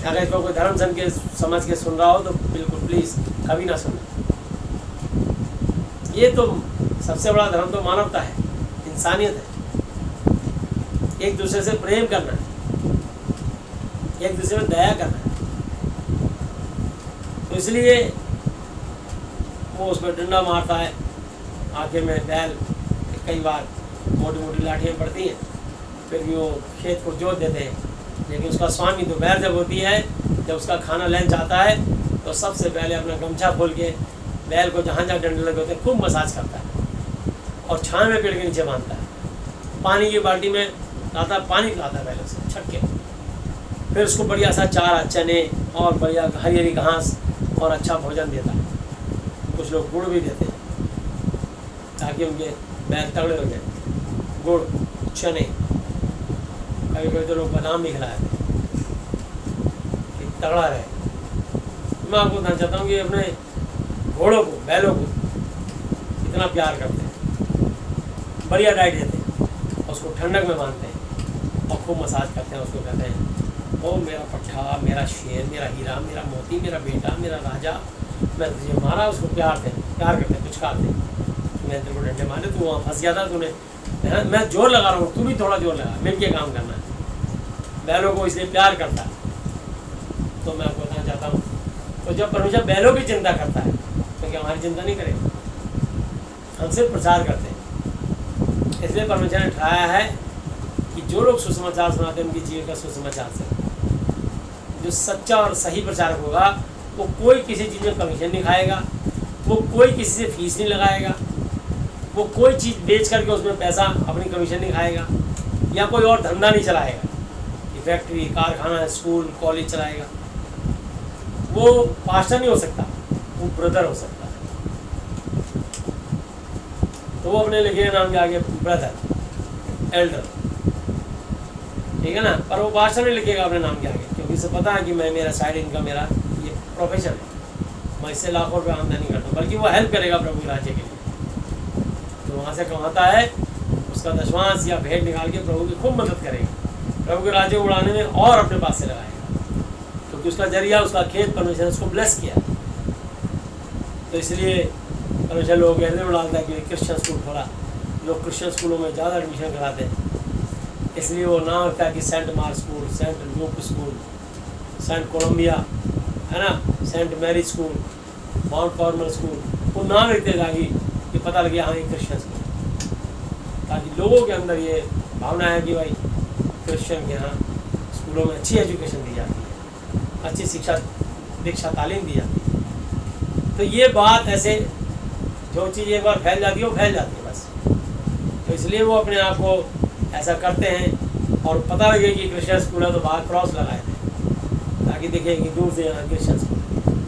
अगर इसको कोई धर्म समझ के सुन रहा हो तो बिल्कुल प्लीज़ कभी ना सुने। ये तो सबसे बड़ा धर्म तो मानवता है, इंसानियत है, एक दूसरे से प्रेम करना है, एक दूसरे में दया करना है। तो इसलिए वो उस पर डंडा मारता है, आखिर में बैल कई बार मोटी मोटी लाठियाँ पड़ती हैं, फिर भी वो खेत को जोत देते हैं। लेकिन उसका स्वामी दोपहर जब होती है, जब उसका खाना लंच आता है, तो सबसे पहले अपना गमछा खोल के बैल को जहाँ जहाँ डंडे लगे होते हैं खूब मसाज करता है और छाँव में पेड़ के नीचे बांधता है। पानी की बाल्टी में लाता है, पानी पिलाता है पहले उसे छक के, फिर उसको बढ़िया सा चारा, चने और बढ़िया हरी हरी घास और अच्छा भोजन देता है। कुछ लोग गुड़ भी देते हैं ताकि उनके बैल तगड़े हो जाए। गुड़, चने कभी कभी तो लोग बादाम भी खिलाए थे कि तगड़ा रहे। मैं आपको बताना चाहता हूँ कि अपने घोड़ों को, बैलों को इतना प्यार करते हैं, बढ़िया डाइट देते हैं, उसको ठंडक में बांधते हैं और खूब मसाज करते हैं। उसको कहते हैं ओ मेरा पट्ठा, मेरा शेर, मेरा हीरा, मेरा मोती, मेरा बेटा, मेरा राजा, मैं तुझे मारा। उसको प्यार करते हैं, कुछ खाते हैं। मैं तेरे को डंडे मारे, तू वहाँ फंस गया था, तूने, मैं जोर लगा रहा हूँ, तू भी थोड़ा जोर लगा, मिल के काम करना है। बैलों को इसलिए प्यार करता है। तो मैं आपको बताना चाहता हूँ, तो जब परमेश्वर बैलों की चिंता करता है तो क्या हमारी चिंता नहीं करेगा? हम सिर्फ प्रचार करते हैं। इसलिए परमेश्वर ने ठहराया है कि जो लोग सुसमाचार सुनाते हैं उनकी जीवन का सुसमाचार से, जो सच्चा और सही प्रचारक होगा वो कोई किसी चीज़ में कमीशन नहीं खाएगा, वो कोई किसी से फीस नहीं लगाएगा, वो कोई चीज़ बेच करके उसमें पैसा अपनी कमीशन नहीं खाएगा, या कोई और धंधा नहीं चलाएगा कि फैक्ट्री, कारखाना, स्कूल, कॉलेज चलाएगा। वो पास्टर नहीं हो सकता, वो ब्रदर हो सकता है। तो वो अपने लिखे नाम के आगे ब्रदर, एल्डर, ठीक है ना, पर वो पास्टर नहीं लिखेगा अपने नाम के आगे, क्योंकि उसे पता है कि मैं, मेरा साइड इनकम, मेरा ये प्रोफेशन है, मैं इससे लाखों रुपये आमदनी करता हूँ। बल्कि वो हेल्प करेगा प्रभु के राज्य के लिए। तो वहाँ से कमाता है, उसका दशमांश या भेंट निकाल के प्रभु की खूब मदद करेगा, प्रभु के राज्य को उड़ाने में और अपने पास से लगाएगा, क्योंकि उसका जरिया, उसका खेत परमेश्वर ने उसको ब्लेस किया। तो इसलिए परमेश्वर लोग ऐसे में डालता है कि क्रिश्चियन स्कूल खोला, लोग क्रिश्चियन स्कूलों में ज़्यादा एडमिशन कराते हैं। इसलिए वो नाम रखता है कि Saint Mark school, Saint Luke school, Saint Columbia, है ना, Saint Mary school, Mount Carmel school, वो नाम रखते ताकि ये पता लगे हाँ ये क्रिश्चियन स्कूल, ताकि लोगों के अंदर ये भावना है कि भाई क्रिश्चियन के यहाँ स्कूलों में अच्छी एजुकेशन दी जाती है, अच्छी शिक्षा, दीक्षा, तालीम दी जाती है। तो ये बात ऐसे जो चीज़ एक बार फैल जाती है वो फैल जाती है बस। तो इसलिए वो अपने आप को ऐसा करते हैं, और पता लगे कि क्रिश्चियन स्कूल है तो बाहर क्रॉस लगाए थे ताकि देखें कि दूर से यहाँ क्रिश्चियन स्कूल।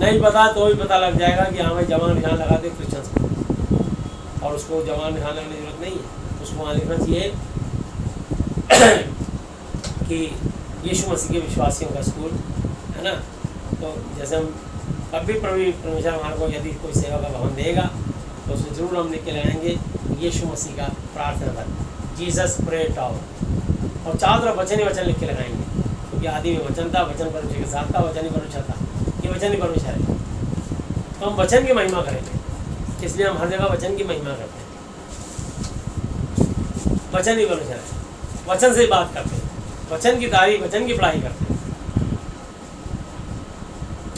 नहीं पता तो भी पता लग जाएगा कि हाँ भाई जवान निशान लगाते क्रिश्चियन स्कूल, और उसको जवान निशान लगाने की जरूरत नहीं है, उसको वहाँ लिखना चाहिए कि यीशु मसीह के विश्वासियों का स्कूल है ना। तो जैसे हम कभी परमेश्वर हमारे को यदि कोई सेवा का भवन देगा तो उसमें ज़रूर हम लिख के लगाएंगे यीशु मसीह का प्रार्थना घर, जीसस प्रे टावर, और चारों तरफ वचन ही वचन लिख के लगाएंगे, क्योंकि आदि में वचन था, वचन परमेश्वर के साथ था, वचन ही परमेश्वर था, ये वचन ही परमेश्वर है। तो हम वचन की महिमा करेंगे, इसलिए हम हर जगह वचन की महिमा करते हैं। वचन ही परमेश्वर है, वचन से ही बात करते हैं, वचन की तारीफ, वचन की पढ़ाई करते हैं।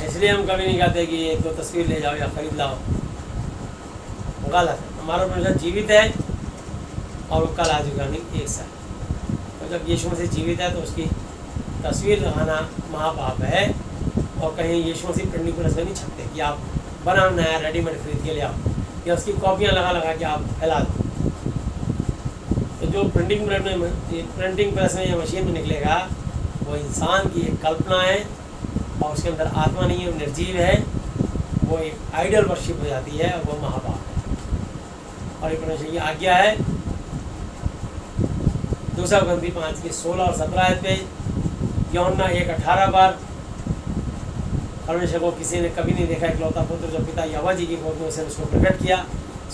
इसलिए हम कभी नहीं कहते कि एक दो तस्वीर ले जाओ या खरीद लाओ, गलत है। हमारा परमेश्वर जीवित है और कल आज होगा नहीं एक साल। तो जब यीशु मसीह जीवित है तो उसकी तस्वीर लगाना महापाप है, और कहीं यीशु मसीह प्रिंटिंग प्रेस में नहीं छपते कि आप बना नया रेडीमेड खरीद के ले आओ, या उसकी कॉपियाँ लगा के आप फैला दो। तो जो प्रिंटिंग प्रेस में या मशीन में निकलेगा वो इंसान की एक कल्पना है, और उसके अंदर आत्मा नहीं है, वो निर्जीव है, वो एक आइडल वर्शिप हो जाती है, और वो महापाप है। और एक परमेश्वर की आज्ञा है 2 Corinthians 5 की 16 और 17 पे, यूहन्ना 1:18 बार, परमेश्वर को किसी ने कभी नहीं देखा, इकलौता पुत्र जो पिता यहोवा जी की गोद में उसे उसको प्रकट किया।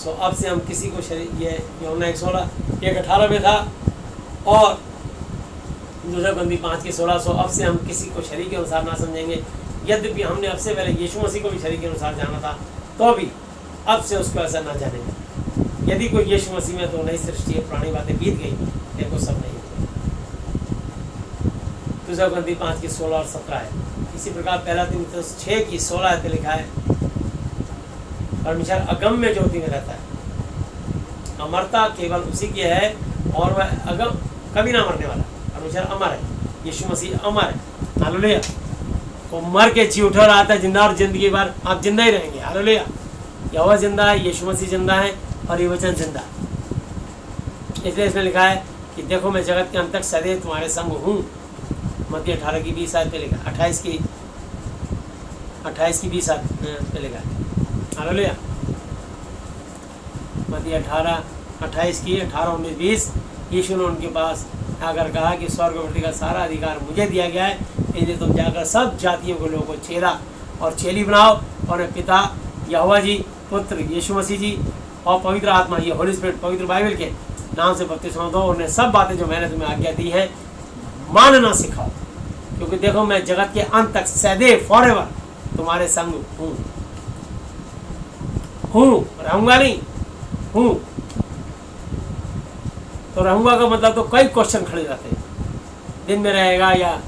सो अब से हम किसी को ये यूहन्ना 1:18 में था, और 2 Corinthians 5 की 16, सो अब से हम किसी को शरीर के अनुसार ना समझेंगे, यद्यपि हमने अब से पहले यीशु मसीह को भी शरीर के अनुसार जाना था, तो भी अब से उसको ऐसा ना जानेंगे। यदि कोई यीशु मसीह में तो नई सृष्टि है, पुरानी बातें बीत गई, देखो सब नहीं हुई। 2 Corinthians 5 की 16 और 17 है। इसी प्रकार 1 तीमुथियुस 6 की 16 पे लिखा है, परमेश्वर अगम्य ज्योति में रहता है, अमरता केवल उसी की है, और वह अगम कभी ना मरने वाला। परमेश्वर अमर है, यीशु मसीह अमर है, हालेलुया। वो मर के जी उठा रहा था जिंदा, और जिंदगी भर आप जिंदा ही रहेंगे, हालेलुया। यहोवा जिंदा है, यीशु मसीह जिंदा है, और ये वचन जिंदा। इसलिए इसमें लिखा है कि देखो मैं जगत के अंत तक सदैव तुम्हारे संग हूँ। मत्ती 18 की 20 पे लिखा, 28 की 20 पे लिखा है, हालेलुया। मत्ती 18 की 18, 19, 20 यीशु ने उनके पास अगर कहा कि स्वर्ग और पृथ्वी का सारा अधिकार मुझे दिया गया है, इसलिए तुम जाकर सब जातियों के लोगों को चेला और चेली बनाओ और पिता यहोवा जी, पुत्र यीशु मसीह जी और पवित्र आत्मा, ये होली स्पिरिट पवित्र बाइबल के नाम से बपतिस्मा दो। और उन्हें सब बातें जो मैंने तुम्हें आज्ञा दी है मानना सिखाओ, क्योंकि देखो मैं जगत के अंत तक सदैव फॉरएवर तुम्हारे संग हूँ, रहूंगा नहीं हूँ। तो रहूंगा का मतलब तो कई क्वेश्चन खड़े जाते हैं, दिन में रहेगा या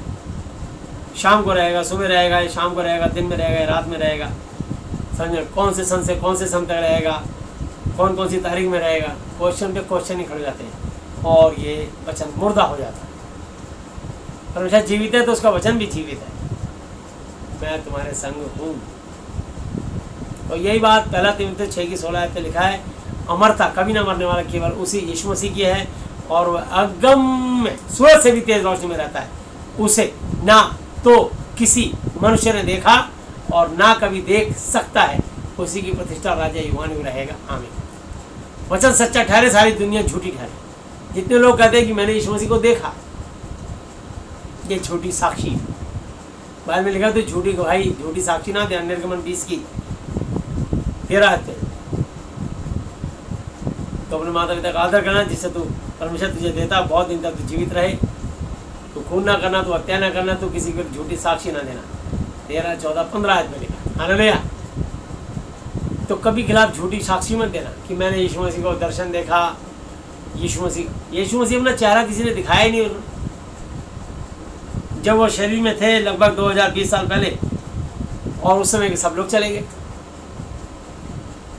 शाम को रहेगा, सुबह रहेगा या शाम को रहेगा, दिन में रहेगा या रात में रहेगा, समझे, कौन से सन से कौन से सन तक रहेगा, कौन कौन सी तारीख में रहेगा, क्वेश्चन पे क्वेश्चन ही खड़े जाते हैं और ये वचन मुर्दा हो जाता है। परमेश्वर जीवित है तो उसका वचन भी जीवित है, मैं तुम्हारे संग हूँ। तो यही बात पहला तिमुथी 6:16 पे लिखा है, अमरता कभी ना मरने वाला केवल उसी यीशु मसीह की है और वह अगम्य सूरज से भी तेज रोशनी में रहता है, उसे ना तो किसी मनुष्य ने देखा और ना कभी देख सकता है, उसी की प्रतिष्ठा राजा युगानुग रहेगा, आमीन। वचन सच्चा ठहरे, सारी दुनिया झूठी ठहरे। जितने लोग कहते हैं कि मैंने यीशु मसीह को देखा, ये झूठी साक्षी। बाइबल में लिखा तो झूठी गवाही, झूठी साक्षी ना दे, निर्गमन 20 की 13 आते। तो अपने माता पिता का आदर करना जिससे तू परमेश्वर तुझे देता बहुत दिन तक तू जीवित रहे। तो खून ना करना, तो हत्या ना करना, तो किसी पर झूठी साक्षी ना देना, 13, 14, 15 आयत में लिखा। हालेलुया। तो कभी खिलाफ झूठी साक्षी मत देना कि मैंने यीशु मसीह को दर्शन देखा। यीशु मसीह अपना चेहरा किसी ने दिखाया ही नहीं। जब वो शरीर में थे लगभग 2020 साल पहले, और उस समय के सब लोग चले गए।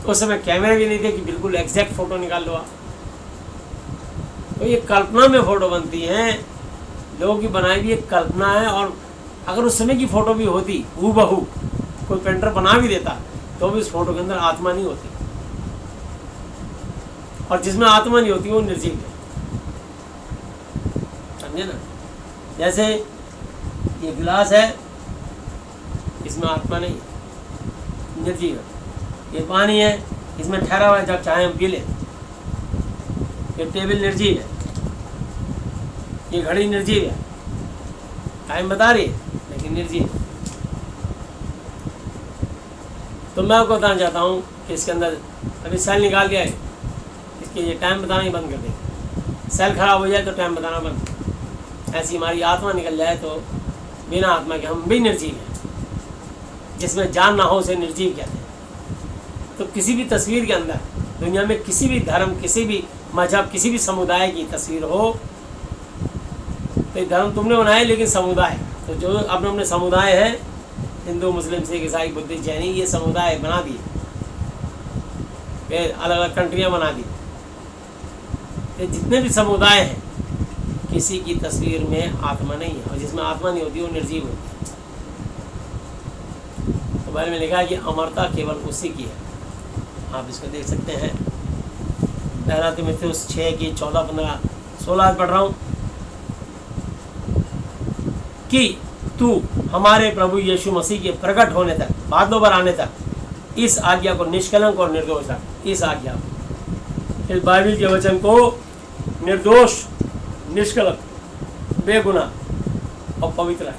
उस समय कैमरे भी नहीं थे कि बिल्कुल एग्जैक्ट फोटो निकाल लो आप। तो ये कल्पना में फोटो बनती हैं, लोगों की बनाई भी एक कल्पना है। और अगर उस समय की फोटो भी होती हूबहू, कोई पेंटर बना भी देता, तो भी उस फोटो के अंदर आत्मा नहीं होती। और जिसमें आत्मा नहीं होती वो निर्जीव है, समझे ना। जैसे ये गिलास है, इसमें आत्मा नहीं है, निर्जीव है। ये पानी है, इसमें ठहरा हुआ है, जब चाहे हम पी लें। ये टेबल निर्जीव है, ये घड़ी निर्जीव है, टाइम बता रही है लेकिन निर्जीव। तो मैं आपको बताना चाहता हूँ कि इसके अंदर अभी सेल निकाल दिया है, इसके ये टाइम बताना ही बंद कर दें। सेल खराब हो जाए तो टाइम बताना बंद। ऐसी हमारी आत्मा निकल जाए तो बिना आत्मा के हम भी निर्जीव हैं। जिसमें जान ना हो उसे निर्जीव कहते हैं। तो किसी भी तस्वीर के अंदर दुनिया में किसी भी धर्म, किसी भी मजहब, किसी भी समुदाय की तस्वीर हो, तो ये धर्म तुमने बनाया लेकिन समुदाय, तो जो अपने अपने समुदाय है, हिंदू, मुस्लिम, सिख, ईसाई, बुद्धिस्ट, जैनी, ये समुदाय बना दिए, फिर अलग अलग कंट्रियाँ बना दी। ये जितने भी समुदाय हैं, किसी की तस्वीर में आत्मा नहीं है, और जिसमें आत्मा नहीं होती वो निर्जीव होती है। तो बारे में लिखा है कि अमरता केवल उसी की है। आप इसको देख सकते हैं, पहला तिमुथी 6:14-15-16 पढ़ रहा हूँ कि तू हमारे प्रभु यीशु मसीह के प्रकट होने तक, बाद दोबार आने तक, इस आज्ञा को निष्कलंक और निर्दोष रख। इस आज्ञा को, इस बाइबल के वचन को निर्दोष, निष्कलंक, बेगुनाह और पवित्र रख,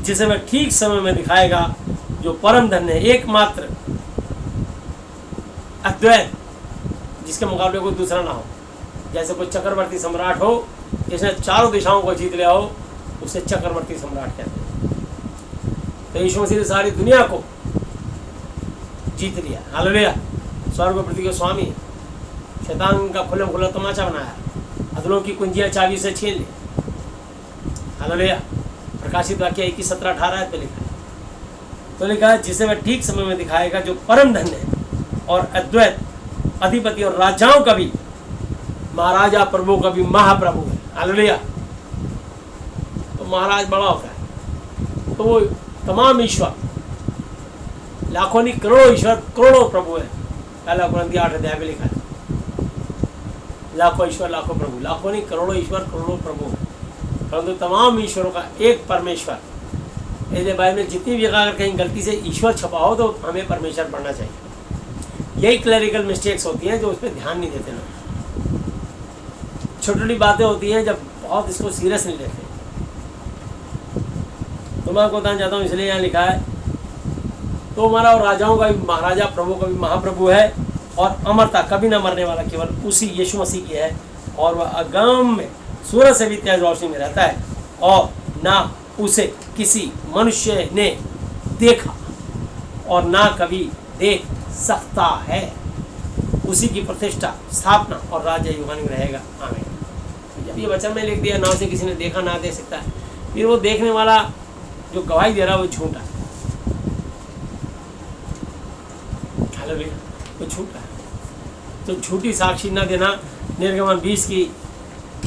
जिसे मैं ठीक समय में दिखाएगा, जो परम धन्य है, एकमात्र अद्वैत, जिसके मुकाबले कोई दूसरा ना हो। जैसे कोई चक्रवर्ती सम्राट हो जिसने चारों दिशाओं को जीत लिया हो, उसे चक्रवर्ती सम्राट कहते हैं। तो यीशु मसीह ने सारी दुनिया को जीत लिया। हालेलुया। स्वर्ग और पृथ्वी के स्वामी है। शैतान का खुला खुला तमाचा बनाया, अदलों की कुंजियां चाबी से छीन ली। हालेलुया। प्रकाशित वाक्य 21:17-18 पे लिखा है। तो लिखा है जिसे वह ठीक समय में दिखाएगा, जो परम धन्य है और अद्वैत, अधिपति और राजाओं का भी महाराजा, प्रभु का भी महाप्रभु है। हालेलुया। तो महाराज बड़ा होता है, तो वो तमाम ईश्वर, लाखों नहीं करोड़ों ईश्वर, करोड़ों प्रभु है। पहला कुरिन्थियों 8 में लिखा है, लाखों ईश्वर, लाखों प्रभु, लाखों नहीं करोड़ों ईश्वर, करोड़ों प्रभु है, परंतु तमाम ईश्वरों का एक परमेश्वर। इसलिए बाइबल में जितनी भी अगर कहीं गलती से ईश्वर छपा हो तो हमें परमेश्वर पढ़ना चाहिए। यही क्लरिकल मिस्टेक्स होती हैं जो उस पर ध्यान नहीं देते ना। छोटी छोटी बातें होती हैं जब बहुत इसको सीरियस नहीं लेते। तो मैं आपको बताना चाहता हूँ, इसलिए यहाँ लिखा है तो हमारा और राजाओं का भी महाराजा, प्रभु का भी महाप्रभु है, और अमरता कभी ना मरने वाला केवल उसी यीशु मसीह की है, और वह अगम में सूरज से भी तेज रोशनी में रहता है, और ना उसे किसी मनुष्य ने देखा और ना कभी देख सकता है। उसी की प्रतिष्ठा, स्थापना और राज्य युगानुग रहेगा। आमीन। जब ये वचन में लिख दिया ना उसे किसी ने देखा ना देख सकता है, फिर वो देखने वाला जो गवाही दे रहा है वो झूठा है। हालेलुया, वो झूठा है। तो झूठी साक्षी न देना। निर्गमन 20 की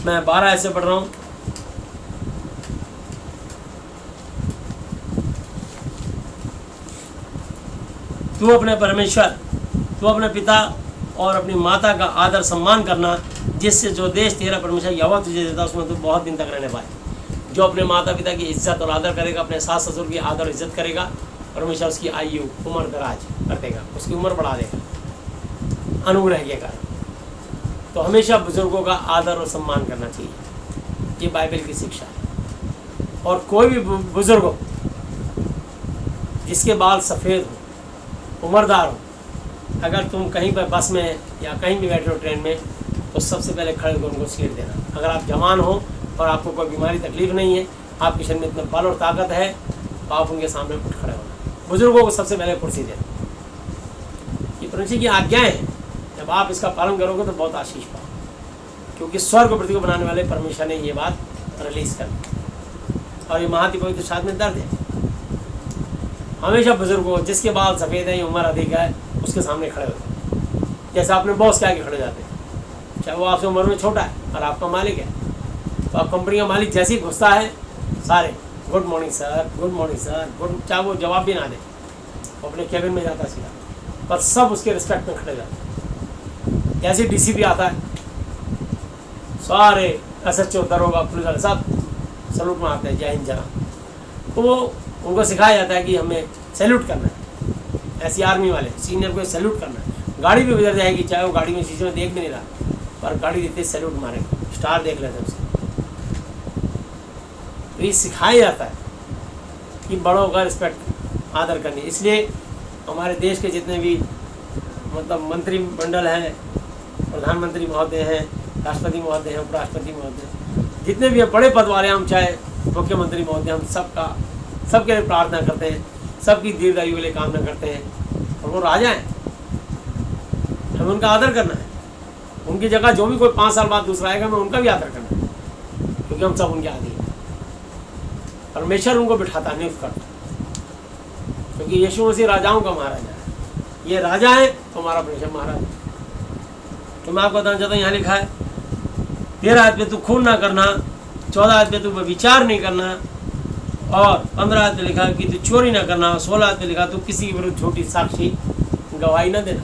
मैं 12 ऐसे पढ़ रहा हूँ। तू अपने परमेश्वर, तू अपने पिता और अपनी माता का आदर सम्मान करना, जिससे जो देश तेरा परमेश्वर यहोवा तुझे देता उसमें तू बहुत दिन तक रहने पाए। जो अपने माता पिता की इज्जत और आदर करेगा, अपने सास ससुर की आदर और इज्जत करेगा, परमेश्वर उसकी आयु उम्र दराज कर देगा, उसकी उम्र बढ़ा देगा अनुग्रह के कारण। तो हमेशा बुजुर्गों का आदर और सम्मान करना चाहिए, ये बाइबल की शिक्षा है। और कोई भी बुजुर्ग हो जिसके बाल सफ़ेद हो, उम्रदार हो, अगर तुम कहीं पर बस में या कहीं भी बैठे हो ट्रेन में, तो सबसे पहले खड़े होकर उनको सीट देना। अगर आप जवान हो और आपको कोई बीमारी तकलीफ नहीं है, आपके शरीर में इतना बल और ताकत है, तो आप उनके सामने उठ खड़े होना। बुजुर्गों को सबसे पहले कुर्सी देना। ये परमेश्वर की आज्ञाएं हैं, जब आप इसका पालन करोगे तो बहुत आशीष पाओगे, क्योंकि स्वर्ग और पृथ्वी को बनाने वाले परमेश्वर ने ये बात रिलीज कर दी। और ये महाति पवित्र शास्त्र में दर्ज है। हमेशा बुजुर्गों जिसके बाल सफ़ेद हैं, उम्र अधिक है, उसके सामने खड़े होते हैं। जैसे आपने बॉस के आगे खड़े जाते हैं, चाहे वो आपसे उम्र में छोटा है और आपका मालिक है, तो आप कंपनी का मालिक जैसे ही घुसता है, सारे good morning sir, good morning sir, good, चाहे वो जवाब भी ना दे, वो अपने केबिन में जाता सीधा, पर सब उसके रिस्पेक्ट में खड़े जाते हैं। जैसे डीसीपी आता है, सारे एसएचओ, दरोगा, पुलिस वाले सब सैल्यूट मारते हैं, जय हिंद जनाब। तो वो उनको सिखाया जाता है कि हमें सैल्यूट करना है। ऐसी आर्मी वाले सीनियर को सैल्यूट करना है। गाड़ी भी गुजर जाएगी, चाहे वो गाड़ी में शीशे में देख भी नहीं रहा, पर गाड़ी देते सैल्यूट मारेंगे, स्टार देख लेते हैं उससे। तो ये सिखाया जाता है कि बड़ों का रिस्पेक्ट, आदर करनी। इसलिए हमारे देश के जितने भी मतलब मंत्रिमंडल हैं, प्रधानमंत्री महोदय हैं, राष्ट्रपति महोदय हैं, उपराष्ट्रपति महोदय, जितने भी बड़े पद वाले, हम चाहे मुख्यमंत्री महोदय, हम सबके लिए प्रार्थना करते हैं, सबकी दीर्घायु के लिए कामना करते हैं। और वो राजा हैं, हमें उनका आदर करना है। उनकी जगह जो भी कोई 5 साल बाद दूसरा आएगा, हमें उनका भी आदर करना है, क्योंकि हम सब उनके आदि हैं। परमेश्वर उनको बिठाता नहीं करता, क्योंकि यीशु मसीह राजाओं का महाराजा है। ये राजा है तो हमारा परमेश्वर महाराज है। तो मैं आपको बताना चाहता हूँ, यहाँ लिखा है 13 आयत में तू खून ना करना, 14 आयत में तू विचार नहीं करना, और 15 आयत में लिखा है कि तू चोरी ना करना, 16 आयत में लिखा तू किसी के विरुद्ध झूठी साक्षी गवाही ना देना।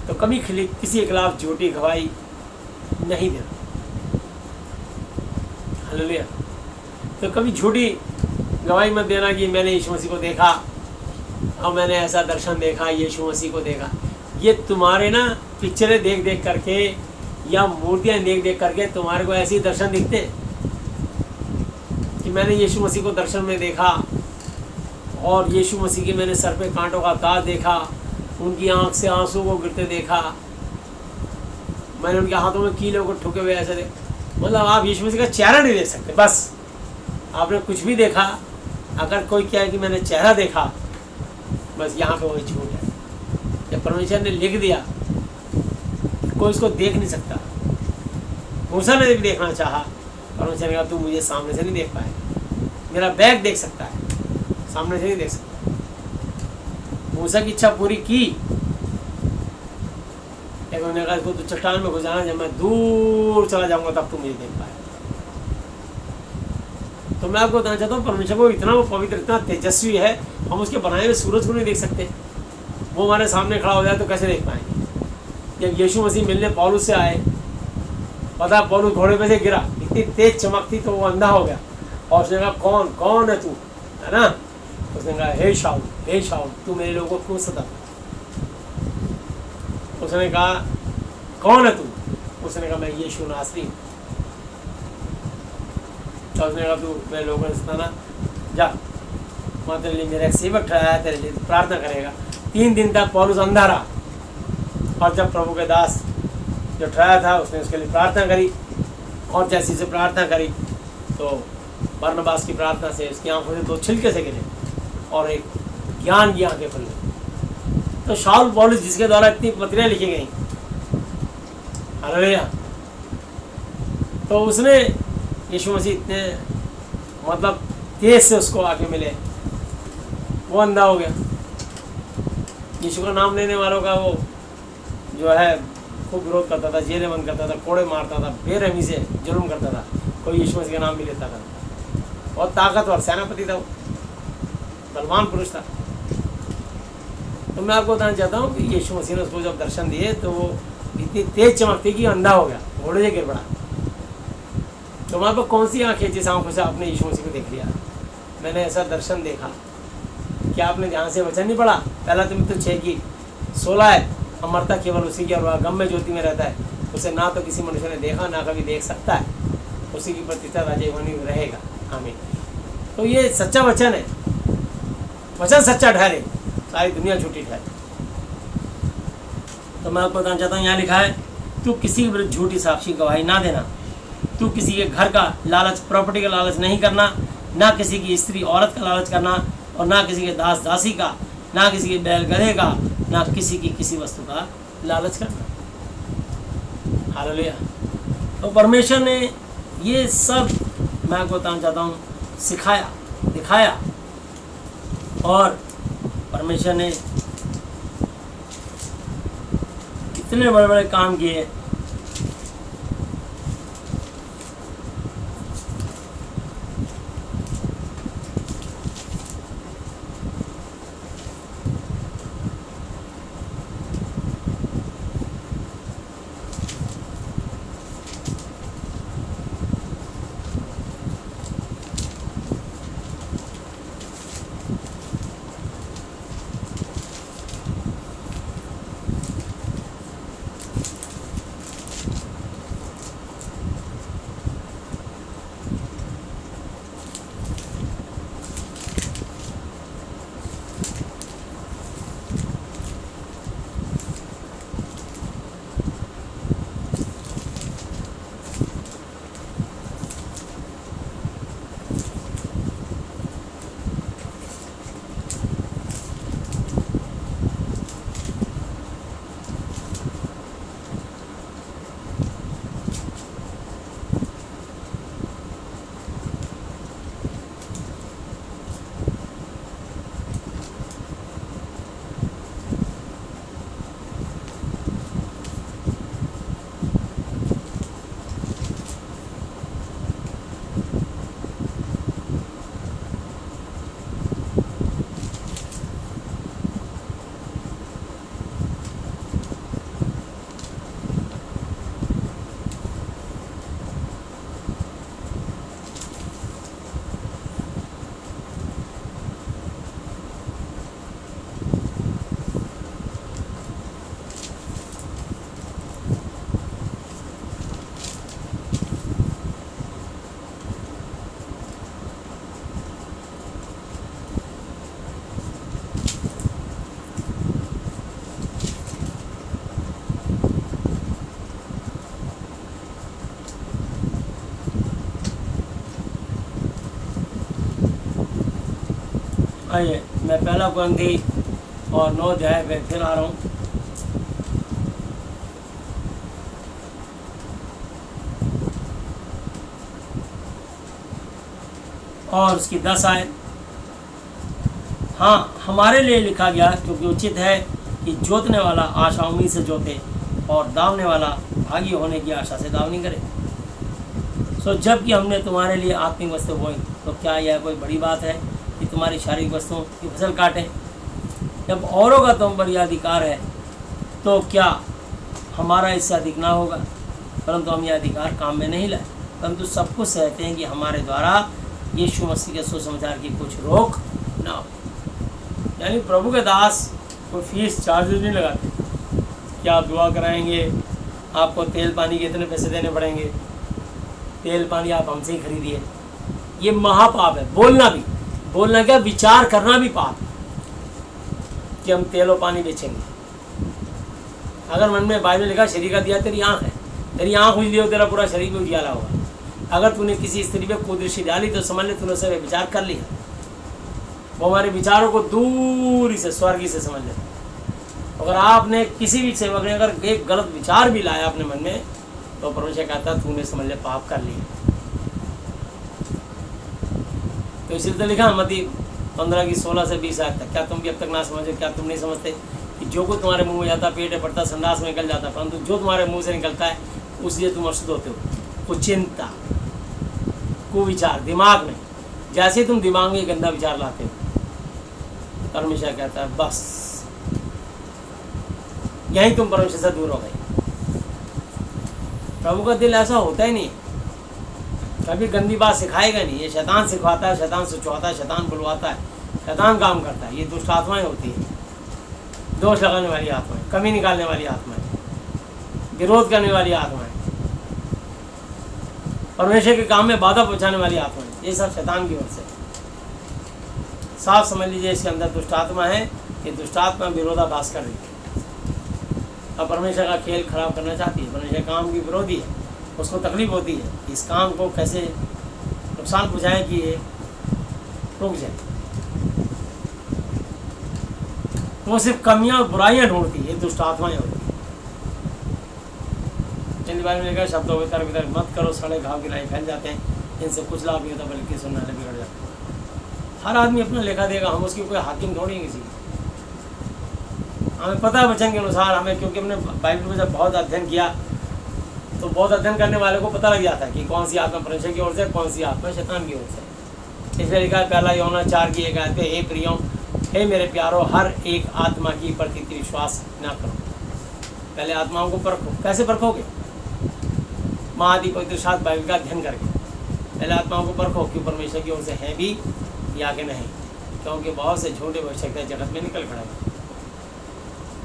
तो कभी किसी के खिलाफ झूठी गवाही नहीं देना। हालेलुया। तो कभी झूठी गवाही मत देना कि मैंने यीशु मसीह को देखा और मैंने ऐसा दर्शन देखा, यीशु मसीह को देखा। ये तुम्हारे ना पिक्चरें देख देख करके या मूर्तियाँ देख देख करके तुम्हारे को ऐसे ही दर्शन दिखते हैं कि मैंने यीशु मसीह को दर्शन में देखा, और यीशु मसीह के मैंने सर पे कांटों का ताज देखा, उनकी आँख से आंसू को गिरते देखा, मैंने उनके हाथों में कीलों को ठुके हुए ऐसे मतलब आप यीशु मसीह का चेहरा नहीं देख सकते। बस आपने कुछ भी देखा, अगर कोई क्या है कि मैंने चेहरा देखा, बस यहाँ पे वही झूठ है। जब परमेश्वर ने लिख दिया, कोई इसको देख नहीं सकता। मूसा ने भी देखना चाहा, परमेश्वर ने कहा तू मुझे सामने से नहीं देख पाएगा, मेरा बैग देख सकता है, सामने से नहीं देख सकता। मूसा की इच्छा पूरी की, लेकिन उन्होंने कहा इसको तो चट्टान में घुस जाना, जब मैं दूर चला जाऊंगा तब तू मुझे देख पाएगा। तो मैं आपको बताना चाहता हूँ, परमेश्वर को इतना वो पवित्र, इतना तेजस्वी है, हम उसके बनाए हुए सूरज को नहीं देख सकते। वो हमारे सामने खड़ा हो जाए तो कैसे देख पाएंगे। जब यीशु मसीह मिलने पौलुस से आए, पता पौलुस घोड़े पे से गिरा, इतनी तेज चमक थी तो वो अंधा हो गया, और उसने कहा कौन कौन है तू, है ना। उसने कहा हे शाऊल तू मेरे लोगों को क्यों सताता। उसने कहा कौन है तू। उसने कहा मैं यीशु नासरी हूँ। तो उसने कहा तू मैं लोगों ने सुनाना जा, वहाँ तेरे लिए मेरा एक सेवक ठहराया है, तेरे लिए प्रार्थना करेगा। 3 दिन तक पौलुस अंधा रहा, और जब प्रभु के दास जो ठहराया था उसने उसके लिए प्रार्थना करी, और जैसी से प्रार्थना करी तो बरनबास की प्रार्थना से उसकी आंखों से 2 छिलके से गिरे और एक ज्ञान की आंखें खुल गई। तो शाऊल पौलुस जिसके द्वारा इतनी पत्रियाँ लिखी गई, हालेलुया, तो उसने यीशु मसीह इतने मतलब तेज से उसको आगे मिले, वो अंधा हो गया। यीशु का नाम लेने वालों का वो जो है खूब विरोध करता था, जेलें बंद करता था, कोड़े मारता था, बेरहमी से जुल्म करता था। कोई यीशु मसीह का नाम भी लेता था। और ताकतवर सेनापति था, वो बलवान पुरुष था। तो मैं आपको बताना चाहता हूँ कि यीशु मसीह ने उसको जब दर्शन दिए तो वो इतनी तेज चमकती कि अंधा हो गया, घोड़े से गिर पड़ा। तो वहाँ पर कौन सी आँखें जिस आंखों से आपने यीशु मसीह को देख लिया? मैंने ऐसा दर्शन देखा। क्या आपने ध्यान से वचन नहीं पढ़ा? पहला तिमुथियुस 6 की 16 है, अमरता केवल उसी की और गम में ज्योति में रहता है, उसे ना तो किसी मनुष्य ने देखा ना कभी देख सकता है, उसी की प्रतिष्ठा राज्य बनी रहेगा। आमीन। तो ये सच्चा वचन है, वचन सच्चा ठहरे, सारी दुनिया झूठी ठहरे। तो मैं आपको बताना चाहता हूँ, यहाँ लिखा है तू किसी के विरुद्ध झूठी साक्षी गवाही ना देना, तू किसी के घर का लालच, प्रॉपर्टी का लालच नहीं करना, ना किसी की स्त्री औरत का लालच करना, और ना किसी के दास दासी का, ना किसी के बैल गधे का, ना किसी की किसी वस्तु का लालच करना। हालेलुया। तो परमेश्वर ने ये सब मैं आपको बताना चाहता हूँ सिखाया, दिखाया, और परमेश्वर ने इतने बड़े बड़े काम किए। आइए, मैं पहला कुरिन्थी और 9 अध्याय पे फिर आ रहा हूँ। और उसकी 10 आयत, हाँ हमारे लिए लिखा गया, क्योंकि उचित है कि जोतने वाला आशा उम्मीद से जोते और दावने वाला भागी होने की आशा से दावनी करे। सो जबकि हमने तुम्हारे लिए आत्मिक वस्तु बोई, तो क्या यह कोई बड़ी बात है कि तुम्हारी शारीरिक वस्तुओं की फसल काटें? जब औरों का तुम पर यह अधिकार है, तो क्या हमारा इससे अधिक ना होगा? परंतु हम यह अधिकार काम में नहीं लाए, परंतु सब कुछ सहते हैं कि हमारे द्वारा यीशु मसीह के सुसमाचार की कुछ रोक ना हो। यानी प्रभु के दास कोई फीस चार्जेस नहीं लगाते कि आप दुआ कराएंगे आपको तेल पानी के इतने पैसे देने पड़ेंगे, तेल पानी आप हमसे ही खरीदिए। ये महापाप है। बोलना क्या, विचार करना भी पाप है कि हम तेल और पानी बेचेंगे। अगर मन में बाइबल लिखा शरीर का दिया तेरी आँख है, तेरी आँख उजली हो, तेरा पूरा शरीर भी उजियाला होगा। अगर तूने किसी स्त्री पे कुदृष्टि डाली तो समझ ले तूने उसे विचार कर लिया। वो हमारे विचारों को दूरी से स्वर्गी से समझ ले। अगर आपने किसी भी सेवक ने अगर एक गलत विचार भी लाया अपने मन में, तो परमेश्वर कहता तूने समझ ले पाप कर लिया। तो इसलिए तो लिखा मत्ती 15 की 16 से 20 आयत तक, क्या तुम भी अब तक ना समझे? क्या तुम नहीं समझते कि जो कुछ तुम्हारे मुंह में जाता पेट है पड़ता संडास में निकल जाता, परंतु जो तुम्हारे मुंह से निकलता है उसलिए तुम अशुद्ध होते हो। कुचिंता, कुविचार, दिमाग में जैसे तुम दिमाग में गंदा विचार लाते हो, परमेश्वर कहता है बस यहीं तुम परमेश्वर से दूर हो गए। प्रभु का दिल ऐसा होता ही नहीं, कभी गंदी बात सिखाएगा नहीं। ये शैतान सिखवाता है, शैतान सुचवाता है, शैतान बुलवाता है, शैतान काम करता है। ये दुष्ट आत्माएं होती है, दोष लगाने वाली आत्माएं, कमी निकालने वाली आत्माएं, विरोध करने वाली आत्माएं, परमेश्वर के काम में बाधा पहुंचाने वाली आत्माएं, ये सब शैतान की ओर से। साफ समझ लीजिए इसके अंदर दुष्ट आत्मा है। ये दुष्ट आत्मा विरोधाभास कर रही है और परमेश्वर का खेल खराब करना चाहती है। परमेश्वर काम की विरोधी है, उसको तकलीफ होती है इस काम को कैसे नुकसान पहुँचाएं कि ये रुक जाए। वो सिर्फ कमियां और बुराइयां ढूंढती है, दुष्ट आत्माएं होती है। इन बारे में शब्दों में तर्क मत करो, सड़े घाव गिराए फैल जाते हैं, इनसे कुछ लाभ नहीं होता बल्कि सुनने वाले बिगड़ जाते हैं। हर आदमी अपना लेखा देगा, हम उसकी कोई हाकिम थोड़ी है किसी। हमें पता है वचन के अनुसार, हमें क्योंकि हमने बाइबल में जब बहुत अध्ययन किया तो बहुत अध्ययन करने वाले को पता लग जाता है कि कौन सी आत्मा परमेश्वर की ओर से, कौन सी आत्मा शैतान की ओर से। इसलिए लिखा है पहला यूहन्ना 4 की 1 आयत पे, हे प्रियों, हे मेरे प्यारो, हर एक आत्मा की प्रति विश्वास ना करो। पहले आत्माओं को परखो। कैसे परखोगे? महादि पवित्र शास्त्र बाइबल का अध्ययन करके पहले आत्माओं को परखो कि परमेश्वर की ओर से है भी या कि नहीं, क्योंकि बहुत से झूठे भविष्यवक्ता जगत में निकल खड़े हैं।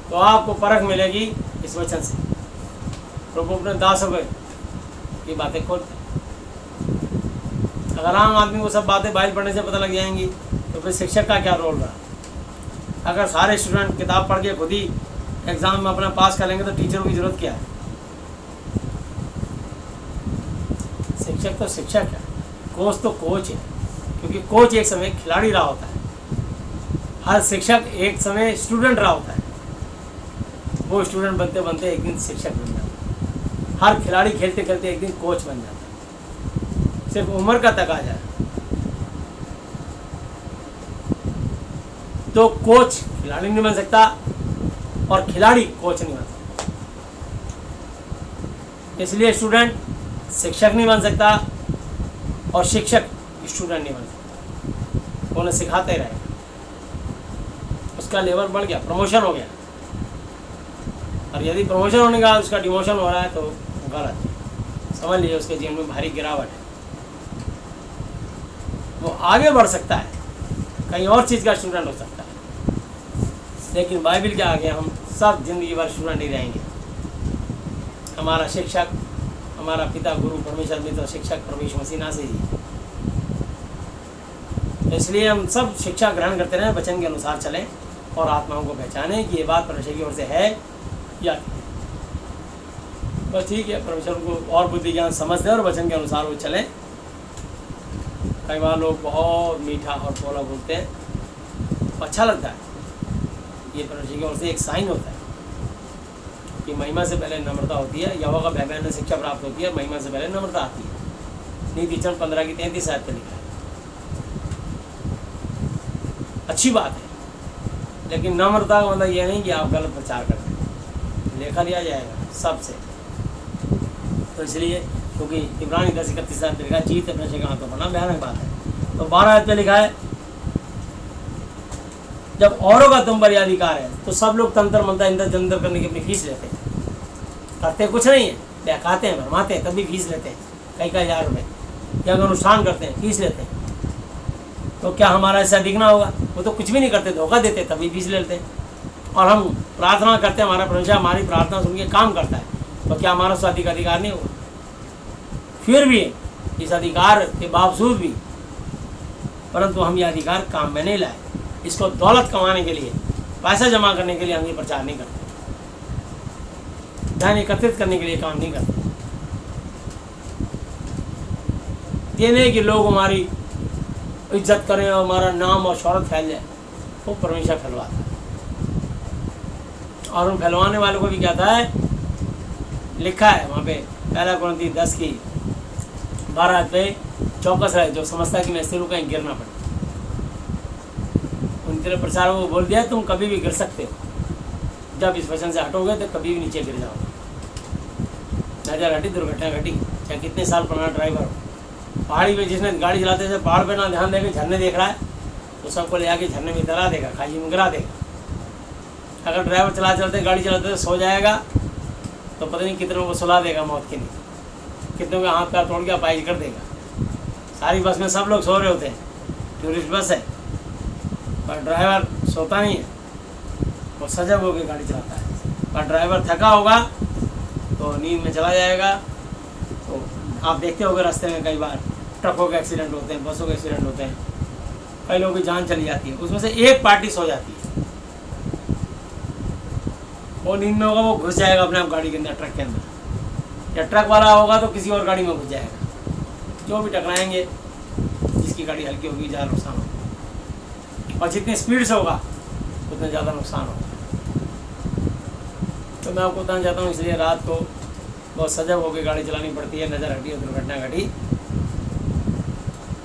तो आपको परख मिलेगी इस वचन से। प्रभु अपने दासों को ये बातें खोलते हैं। अगर आम आदमी को सब बातें बाइबल पढ़ने से पता लग जाएंगी तो फिर शिक्षक का क्या रोल रहा? अगर सारे स्टूडेंट किताब पढ़ के खुद ही एग्जाम में अपना पास कर लेंगे तो टीचरों की जरूरत क्या है? शिक्षक तो शिक्षक है, कोच तो कोच है, क्योंकि कोच एक समय खिलाड़ी रहा होता है, हर शिक्षक एक समय स्टूडेंट रहा होता है। वो स्टूडेंट बनते बनते एक दिन शिक्षक बन जाता है, हर खिलाड़ी खेलते खेलते एक दिन कोच बन जाता है। सिर्फ उम्र का तकाजा है। तो कोच खिलाड़ी नहीं बन सकता और खिलाड़ी कोच नहीं बन सकता। इसलिए स्टूडेंट शिक्षक नहीं बन सकता और शिक्षक स्टूडेंट नहीं बन सकता। उन्हें सिखाते रहे, उसका लेवल बढ़ गया, प्रमोशन हो गया। और यदि प्रमोशन होने का उसका डिमोशन हो रहा है तो गलत है। समझ लीजिए उसके जीवन में भारी गिरावट है। वो आगे बढ़ सकता है, कहीं और चीज़ का स्टूडेंट हो सकता है, लेकिन बाइबल के आगे हम सब जिंदगी भर स्टूडेंट ही रहेंगे। हमारा शिक्षक, हमारा पिता गुरु परमेश्वर में तो शिक्षक परमेश्वर मसीह ना से ही। इसलिए हम सब शिक्षा ग्रहण करते रहें, वचन के अनुसार चलें और आत्माओं को पहचानें कि ये बात परमेश्वर की ओर से है या बस ठीक है। परमेश्वर को और बुद्धि ज्ञान समझ दें और वचन के अनुसार वो चलें। कई बार लोग बहुत मीठा और बोला बोलते हैं, अच्छा लगता है। ये परमेश्वर की ओर से एक साइन होता है कि महिमा से पहले नम्रता होती है। यहोवा का भय में शिक्षा प्राप्त होती है, महिमा से पहले नम्रता आती है। नीति वचन 15 की 33 आयत पे लिखा है। अच्छी बात है, लेकिन नम्रता का मतलब ये नहीं कि आप गलत प्रचार करते हैं, लेखा दिया जाएगा सबसे। तो इसलिए क्योंकि इब्रानी 10:31 पे लिखा है, जीत अपने से हाथों पढ़ना भयानक बात है। तो 12 आयत पे लिखा है, जब औरों का तुम पर यह अधिकार है तो सब लोग तंत्र मंत्र इंदर जंतर करने की अपनी फीस लेते हैं। करते कुछ नहीं है, बहकाते हैं, भरमाते हैं, तभी फीस लेते हैं कई हज़ार रुपये। या अगर अनुष्ठान करते हैं फीस लेते हैं, तो क्या हमारा ऐसा दिखना होगा? वो तो कुछ भी नहीं करते, धोखा देते, तभी फीस ले लेते हैं। और हम प्रार्थना करते हैं, हमारा परमेश्वर हमारी प्रार्थना सुन के काम करता है, तो क्या मानव स्वाति का अधिकार नहीं होगा? फिर भी इस अधिकार के बावजूद भी परंतु हम यह अधिकार काम में नहीं लाए। इसको दौलत कमाने के लिए, पैसा जमा करने के लिए हम ये प्रचार नहीं करते, धन एकत्रित करने के लिए काम नहीं करते। ये नहीं कि लोग हमारी इज्जत करें और हमारा नाम और शौहरत फैल जाए, वो परमेश्वर फैलवाता है। और उन फैलवाने वालों को भी कहता है, लिखा है वहाँ पे 1 कुरिन्थी 10 की 12 पे चौकस है, जो समझता है कि मैं स्थिर हूँ कहीं गिरना पड़े। उन तेरे प्रचार को बोल दिया तुम कभी भी गिर सकते हो, जब इस वचन से हटोगे तो कभी भी नीचे गिर जाओगे। नजर हटी, दुर्घटना घटी, चाहे कितने साल पुराना ड्राइवर हो। पहाड़ी पे जिसने गाड़ी चलाते थे पहाड़ पे ना ध्यान देकर झरने देख रहा है तो सबको ले आके झरने में डरा देगा, खाई में गिरा देगा। अगर ड्राइवर चलाते गाड़ी चलाते सो जाएगा तो पता नहीं कितनों को सुला देगा मौत के लिए, कितनों के हाथ पैर तोड़ के अपाहिज कर देगा। सारी बस में सब लोग सो रहे होते हैं, टूरिस्ट बस है, पर ड्राइवर सोता नहीं है, वो सजग होकर गाड़ी चलाता है। पर ड्राइवर थका होगा तो नींद में चला जाएगा। तो आप देखते होंगे रास्ते में कई बार ट्रकों के एक्सीडेंट होते हैं, बसों के एक्सीडेंट होते हैं, कई लोगों की जान चली जाती है। उसमें से एक पार्टी सो जाती है, वो नींद में होगा, वो घुस जाएगा अपने आप गाड़ी के अंदर, ट्रक के अंदर, या ट्रक वाला होगा तो किसी और गाड़ी में घुस जाएगा। जो भी टकराएंगे, जिसकी गाड़ी हल्की होगी ज़्यादा नुकसान होगा, और जितनी स्पीड से होगा उतना ज़्यादा नुकसान होगा। तो मैं आपको बताना चाहता हूँ, इसलिए रात को बहुत सजग होकर गाड़ी चलानी पड़ती है। नज़र हटी और दुर्घटना घटी,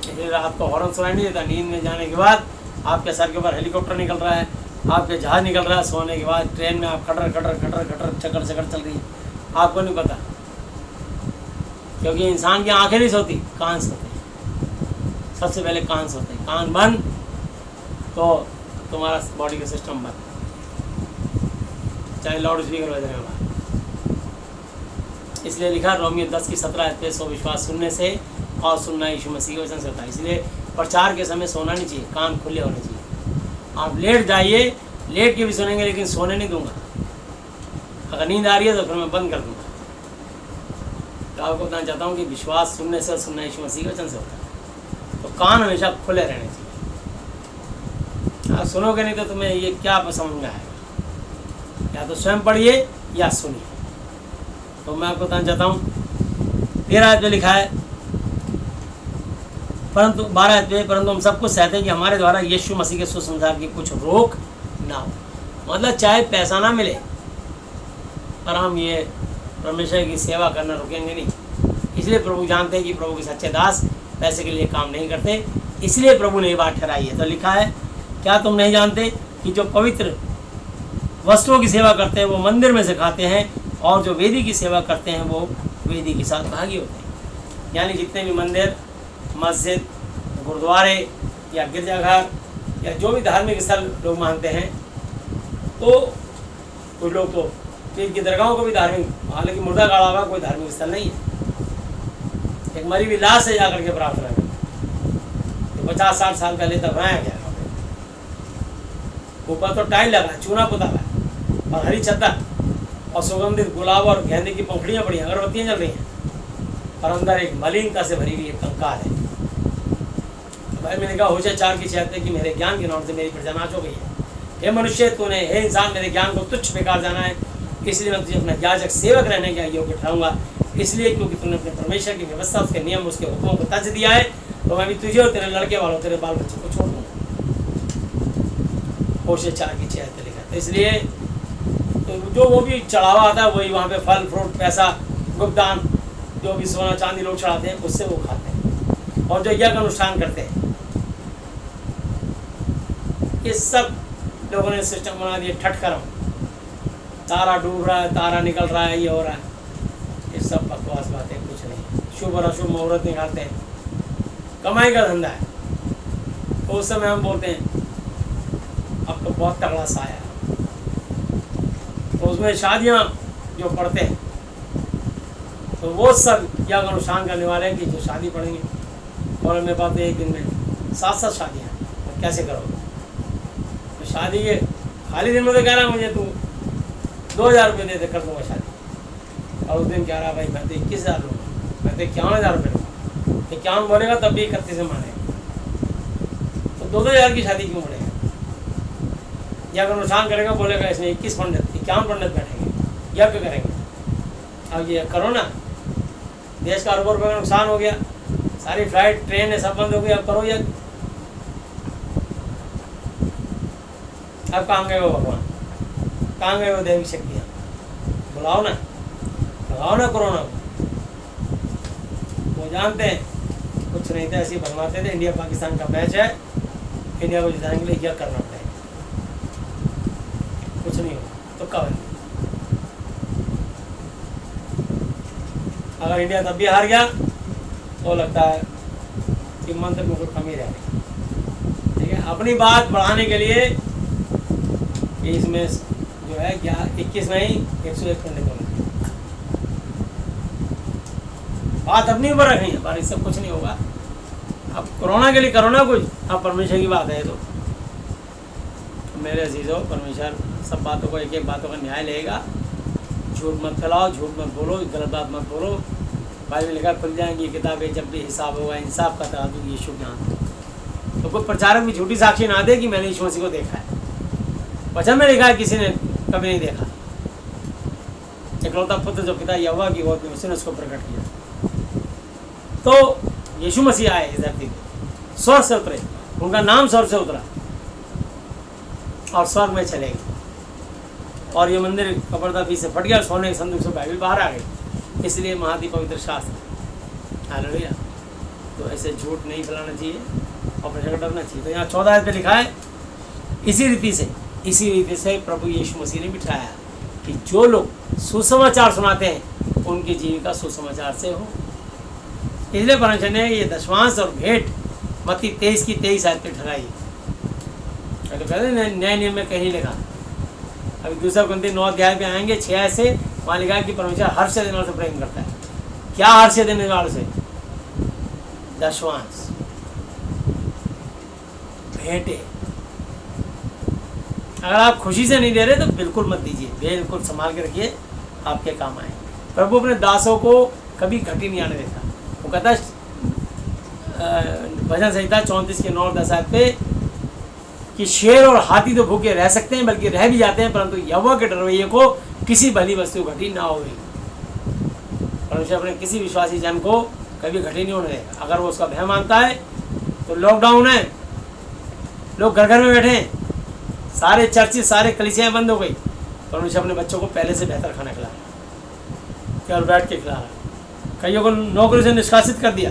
इसलिए रात को हॉर्न सुनाई नहीं देता। नींद में जाने के बाद आपके सर के ऊपर हेलीकॉप्टर निकल रहा है, आपके जहाज निकल रहा है, सोने के बाद ट्रेन में आप खटर खटर खटर खटर चक्कर चक्कर चल रही है, आपको नहीं पता, क्योंकि इंसान की आंखें नहीं सोती, कान सोते हैं। सबसे पहले कान सोते हैं, कान बंद तो तुम्हारा बॉडी का सिस्टम बंद, चाहे लाउड स्पीकर बज रहे हो। इसलिए लिखा रोमियो 10 की 17 पे, सो विश्वास सुनने से और सुनना यीशु मसीह के वचन से होता है। इसलिए प्रचार के समय सोना नहीं चाहिए, कान खुले होने चाहिए। आप लेट जाइए, लेट के भी सुनेंगे, लेकिन सोने नहीं दूंगा। अगर नींद आ रही है तो फिर मैं बंद कर दूंगा। तो आपको बताना चाहता हूँ कि विश्वास सुनने से और सुनना यीशु मसीह के वचन से होता है। तो कान हमेशा खुले रहने चाहिए। आप सुनोगे नहीं तो तुम्हें ये क्या समझ में आएगा? या तो स्वयं पढ़िए या सुनिए। तो मैं आपको बताना चाहता हूँ 13 में लिखा है, परंतु 12 में, परंतु हम सबको सहते हैं कि हमारे द्वारा यीशु मसीह के सुसमाचार की कुछ रोक ना हो। मतलब चाहे पैसा ना मिले पर हम ये परमेश्वर की सेवा करना रुकेंगे नहीं। इसलिए प्रभु जानते हैं कि प्रभु के सच्चे दास पैसे के लिए काम नहीं करते, इसलिए प्रभु ने ये बात ठहराई है। तो लिखा है, क्या तुम नहीं जानते कि जो पवित्र वस्तुओं की सेवा करते हैं वो मंदिर में से खाते हैं, और जो वेदी की सेवा करते हैं वो वेदी के साथ भागी होते हैं। यानी जितने भी मंदिर, मस्जिद, गुरुद्वारे या गिरजाघर या जो भी धार्मिक स्थल लोग मानते हैं, तो कुछ लोग तो पीर की दरगाहों को भी धार्मिक, हालांकि मुर्दा गाड़ा हुआ कोई धार्मिक स्थल नहीं है, एक मरी हुई लाश से जाकर के प्रार्थना करें। तो 50-60 साल पहले तब बनाया गया, ऊपर तो टाइल लगा, चूना पुता है और हरी चद्दर और सुगंधित गुलाब और गेंदे की पंखुड़ियाँ पड़ी, अगरबत्तियाँ जल रही हैं, और अंदर एक मलिनता से भरी हुई एक कंकाल है। तो भाई मैंने कहा, होशे 4 की 76 कि मेरे ज्ञान के नाम से मेरी प्रजा नाच हो गई है। हे मनुष्य, तूने, हे इंसान, मेरे ज्ञान को तुच्छ बेकार जाना है, इसलिए मैं तुझे अपना याजक सेवक रहने के योग्य ठहराऊंगा। इसलिए क्योंकि तूने अपने परमेश्वर की व्यवस्था, उसके नियम, उसके हुक्मों को तज दिया है, तो मैं भी तुझे और तेरे लड़के वालों, तेरे बाल बच्चों को छोड़ दूँगा। होशे 4 की 76 लिखा। तो इसलिए तो जो वो भी चढ़ावा आता है, वही वहाँ पे फल फ्रूट, पैसा, गुप्तदान, जो भी सोना चांदी लोग चढ़ाते हैं, उससे वो खाते हैं। और जो यज्ञ अनुष्ठान करते हैं, ये सब लोगों ने सिस्टम बना दिया ठटकरम, तारा डूब रहा है, तारा निकल रहा है, ये हो रहा है, ये सब बकवास बातें, कुछ नहीं। शुभ और अशुभ मुहूर्त निकालते हैं, कमाई का धंधा है। तो उस समय हम बोलते हैं अब तो बहुत तगड़ा साया है, तो उसमें शादियाँ जो पढ़ते हैं, तो वो सब यज्ञ अनुष्ठान करने वाले हैं कि जो शादी पढ़ेंगे, और मेरे पास एक दिन में 7-7 शादियाँ हैं, तो कैसे करोगे? तो शादी के खाली दिन में तो कह रहा है मुझे तू 2000 रुपये दे कर दूँगा शादी, और उस दिन क्या रहा भाई, मैं तो 21,000 लूँगा, मैं तो 51,000 रुपये लूँगा। 51 बोलेगा तब भी 31 में मानेगा, तो 2,000 की शादी क्यों बढ़ेगा? या अगर नुकसान करेगा बोलेगा इसमें 21 पंडित 51 पंडित बैठेंगे, यज्ञ करेंगे। अब ये करो ना, देश का अरबों रुपये का नुकसान हो गया, सारी फ्लाइट ट्रेन सब बंद हो गई, अब करो यज्ञ। अब कहाँ गए हो भगवान, कहाँ गए हो देवी शक्तियाँ? बुलाओ ना, लगाओ ना कोरोना को। वो जानते हैं कुछ नहीं था, ऐसे ही बनवाते थे। इंडिया पाकिस्तान का मैच है, इंडिया को जिताने के लिए यह करना पड़ेगा, कुछ नहीं होगा तो कब। अगर इंडिया तब भी हार गया तो लगता है कि मंत्र में कुछ कमी रह गई। ठीक है, अपनी बात बढ़ाने के लिए इसमें जो है क्या 21 नहीं 101 पंडित होंगे। बात अपनी ऊपर रखनी है, बारिश से कुछ नहीं होगा। अब कोरोना के लिए करो ना कुछ, अब परमेश्वर की बात है तो मेरे अजीजों, परमेश्वर सब बातों को एक एक बातों का न्याय लेगा। झूठ मत फैलाओ, झूठ मत बोलो, गलत बात मत बोलो। भाई में लिखा खुल जाएंगी किताबें जब भी हिसाब होगा, इंसाफ का तराजू यीशु के हाथ में। तो कोई प्रचारक भी झूठी साक्षी ना दे कि मैंने यीशु मसीह को देखा है। वचन में लिखा है किसी ने कभी नहीं देखा। इकलौता पुत्र जो पिता यहोवा की गोद में, उसने उसको प्रकट किया। तो यीशु मसीह आए इस धरती पे, स्वर्ग से उतरे, उनका नाम स्वर्ग से उतरा और स्वर्ग में चले गए। और ये मंदिर कपड़ता भी से फट गया, सोने के संदूक से बाइबल बाहर आ गई। इसलिए महादी पवित्र शास्त्र। हालेलुया। तो ऐसे झूठ नहीं फैलाना चाहिए और प्रचार करना चाहिए। तो यहाँ 14 आयत पे लिखा है, इसी रीति से प्रभु यीशु मसीह ने बिठाया कि जो लोग सुसमाचार सुनाते हैं उनकी जीविका सुसमाचार से हो। इसलिए परमेश्वर ने ये दशमांश और भेंट मत्ती 23 की 23 आयत पे ठहराई। तो कहते हैं नए नियम में कहीं लिखा। अभी दूसरा कुरिन्थी 9 अध्याय पे आएंगे 6 आयत से, वहाँ लिखा है कि परमेश्वर हर्ष देने वालों से प्रेम करता है। क्या हर्ष देने वालों से? दशमांश, भेंटे। अगर आप खुशी से नहीं दे रहे तो बिल्कुल मत दीजिए, बिल्कुल संभाल के रखिए, आपके काम आए। प्रभु अपने दासों को कभी घटी नहीं आने देता। वो कहता है भजन संहिता 34 के 9 और 10 पे कि शेर और हाथी तो भूखे रह सकते हैं, बल्कि रह भी जाते हैं, परंतु यहोवा के डरवैये को किसी भली वस्तु घटी ना होगी। परमेश्वर अपने किसी विश्वासी जन को कभी घटी नहीं होने देगा। अगर वो उसका भय मानता है तो लॉकडाउन है, लोग घर घर में बैठे हैं, सारे चर्चें सारे कलीसियाँ बंद हो गई। परमेश्वर अपने बच्चों को पहले से बेहतर खाना खिला रहा है, केवल बैठ के खिला रहा है। कईयों को नौकरी से निष्कासित कर दिया,